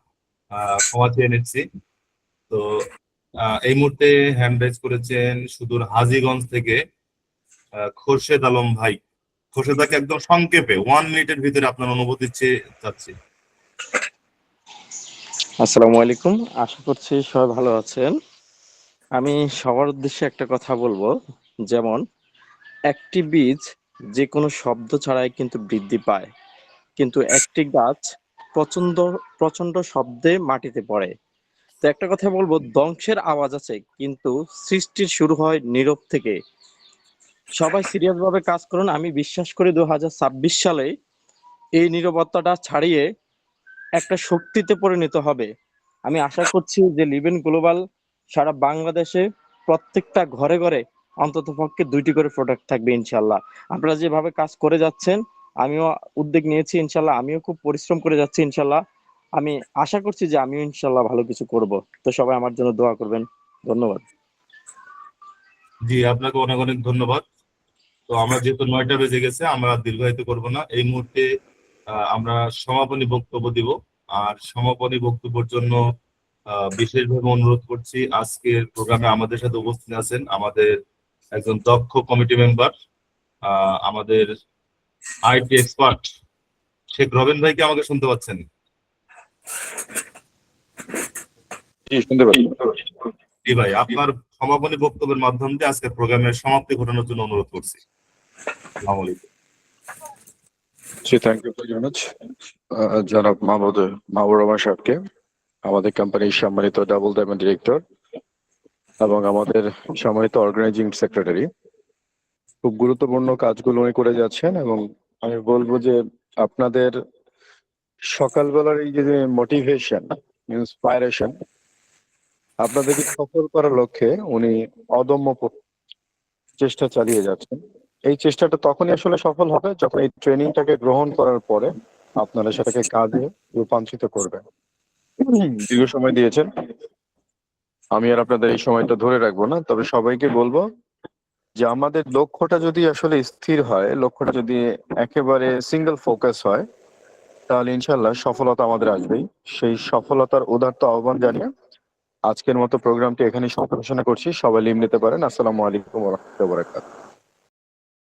ক্ষমা চেয়ে নিচ্ছি। তো এই মুহূর্তে হ্যান্ড রাইজ করেছেন সুদূর হাজীগঞ্জ থেকে খোরশেদ আলম ভাই। খোরশেদাকে একদম সংক্ষেপে 1 মিনিটের ভিতরে আপনার অনুভূতি চেয়ে চাচ্ছি। আসসালামু আলাইকুম, আশা করছি সবাই ভালো আছেন। আমি সবার উদ্দেশ্যে একটা কথা বলবো, যেমন একটি বীজ যে কোনো শব্দ ছাড়াই কিন্তু বৃদ্ধি পায়, কিন্তু একটি গাছ প্রচন্ড প্রচন্ড শব্দে মাটিতে পড়ে। তো একটা কথা বলবো, ধ্বংসের আওয়াজ আছে কিন্তু সৃষ্টির শুরু হয় নীরব থেকে। সবাই সিরিয়াস ভাবে কাজ করুন। আমি বিশ্বাস করি 2026 সালে এই নীরবতাটা ছাড়িয়ে একটা শক্তিতে পরিণত হবে। আমি আশা করছি যে লিভেন গ্লোবাল সারা বাংলাদেশে প্রত্যেকটা ঘরে ঘরে অন্তত পক্ষে 2টি করে প্রোডাক্ট থাকবে ইনশাল্লাহ। আপনারা যেভাবে কাজ করে যাচ্ছেন, আমিও উদ্যোগ নিয়েছি ইনশাল্লাহ, আমিও খুব পরিশ্রম করে যাচ্ছি ইনশাল্লাহ। আমি আশা করছি যে আমিও ইনশাল্লাহ ভালো কিছু করব। তো সবাই আমার জন্য দোয়া করবেন। ধন্যবাদ। জি, আপনাকে অনেক অনেক ধন্যবাদ। তো আমরা যেহেতু 9টা বেজে গেছে, আমরা দীর্ঘায়িত করব না। এই মুহূর্তে আমরা সমাপনী বক্তব্য দিব। আর সমাপনী বক্তব্যের জন্য বিশেষভাবে অনুরোধ করছি, আজকের প্রোগ্রামে আমাদের সাথে উপস্থিত আছেন আমাদের একজন দক্ষ কমিটি মেম্বার, আমাদের আইটি এক্সপার্ট শেখ রবিন ভাই। কি আমাকে শুনতে পাচ্ছেন? জি, শুনতে পাচ্ছি। জি ভাই, আপনার সমাপনী বক্তব্যের মাধ্যম দিয়ে আজকের প্রোগ্রামের সমাপ্তি ঘটানোর জন্য অনুরোধ করছি। আসসালামু আলাইকুম। জি, থ্যাংক ইউ ভেরি মাচ জনাব মাহবুব রহমান সাহেবকে, আমাদের কোম্পানির সম্মানিত ডাবল ডায়মন্ড ডিরেক্টর এবং আমাদের সম্মানিত অর্গানাইজিং সেক্রেটারি। খুব গুরুত্বপূর্ণ কাজগুলো উনি করে যাচ্ছেন, এবং আমি বলবো যে আপনাদের সকালবেলার এই যে মোটিভেশন, ইন্সপাইরেশন, আপনাদেরকে সফল করার লক্ষ্যে উনি অদম্য চেষ্টা চালিয়ে যাচ্ছেন। এই চেষ্টাটা তখনই আসলে সফল হবে যখন এই ট্রেনিংটাকে গ্রহণ করার পরে আপনারা সেটাকে কাজে রূপান্তরিত করবেন। দীর্ঘ সময় দিয়েছেন, আমি আর আপনাদের এই সময়টা ধরে রাখবো না, তবে সবাইকে বলবো যে আমাদের লক্ষ্যটা যদি আসলে স্থির হয়, লক্ষ্যটা যদি একেবারে সিঙ্গেল ফোকাস হয়, তাহলে ইনশাল্লাহ সফলতা আমাদের আসবেই। সেই সফলতার উদাত্ত আহ্বান জানিয়ে আজকের মতো প্রোগ্রামটি এখানেই সমাপন করছি। সবাই লিভ নিতে পারেন। আসসালামু আলাইকুম ওয়া রাহমাতুল্লাহি ওয়া বারাকাতুহু।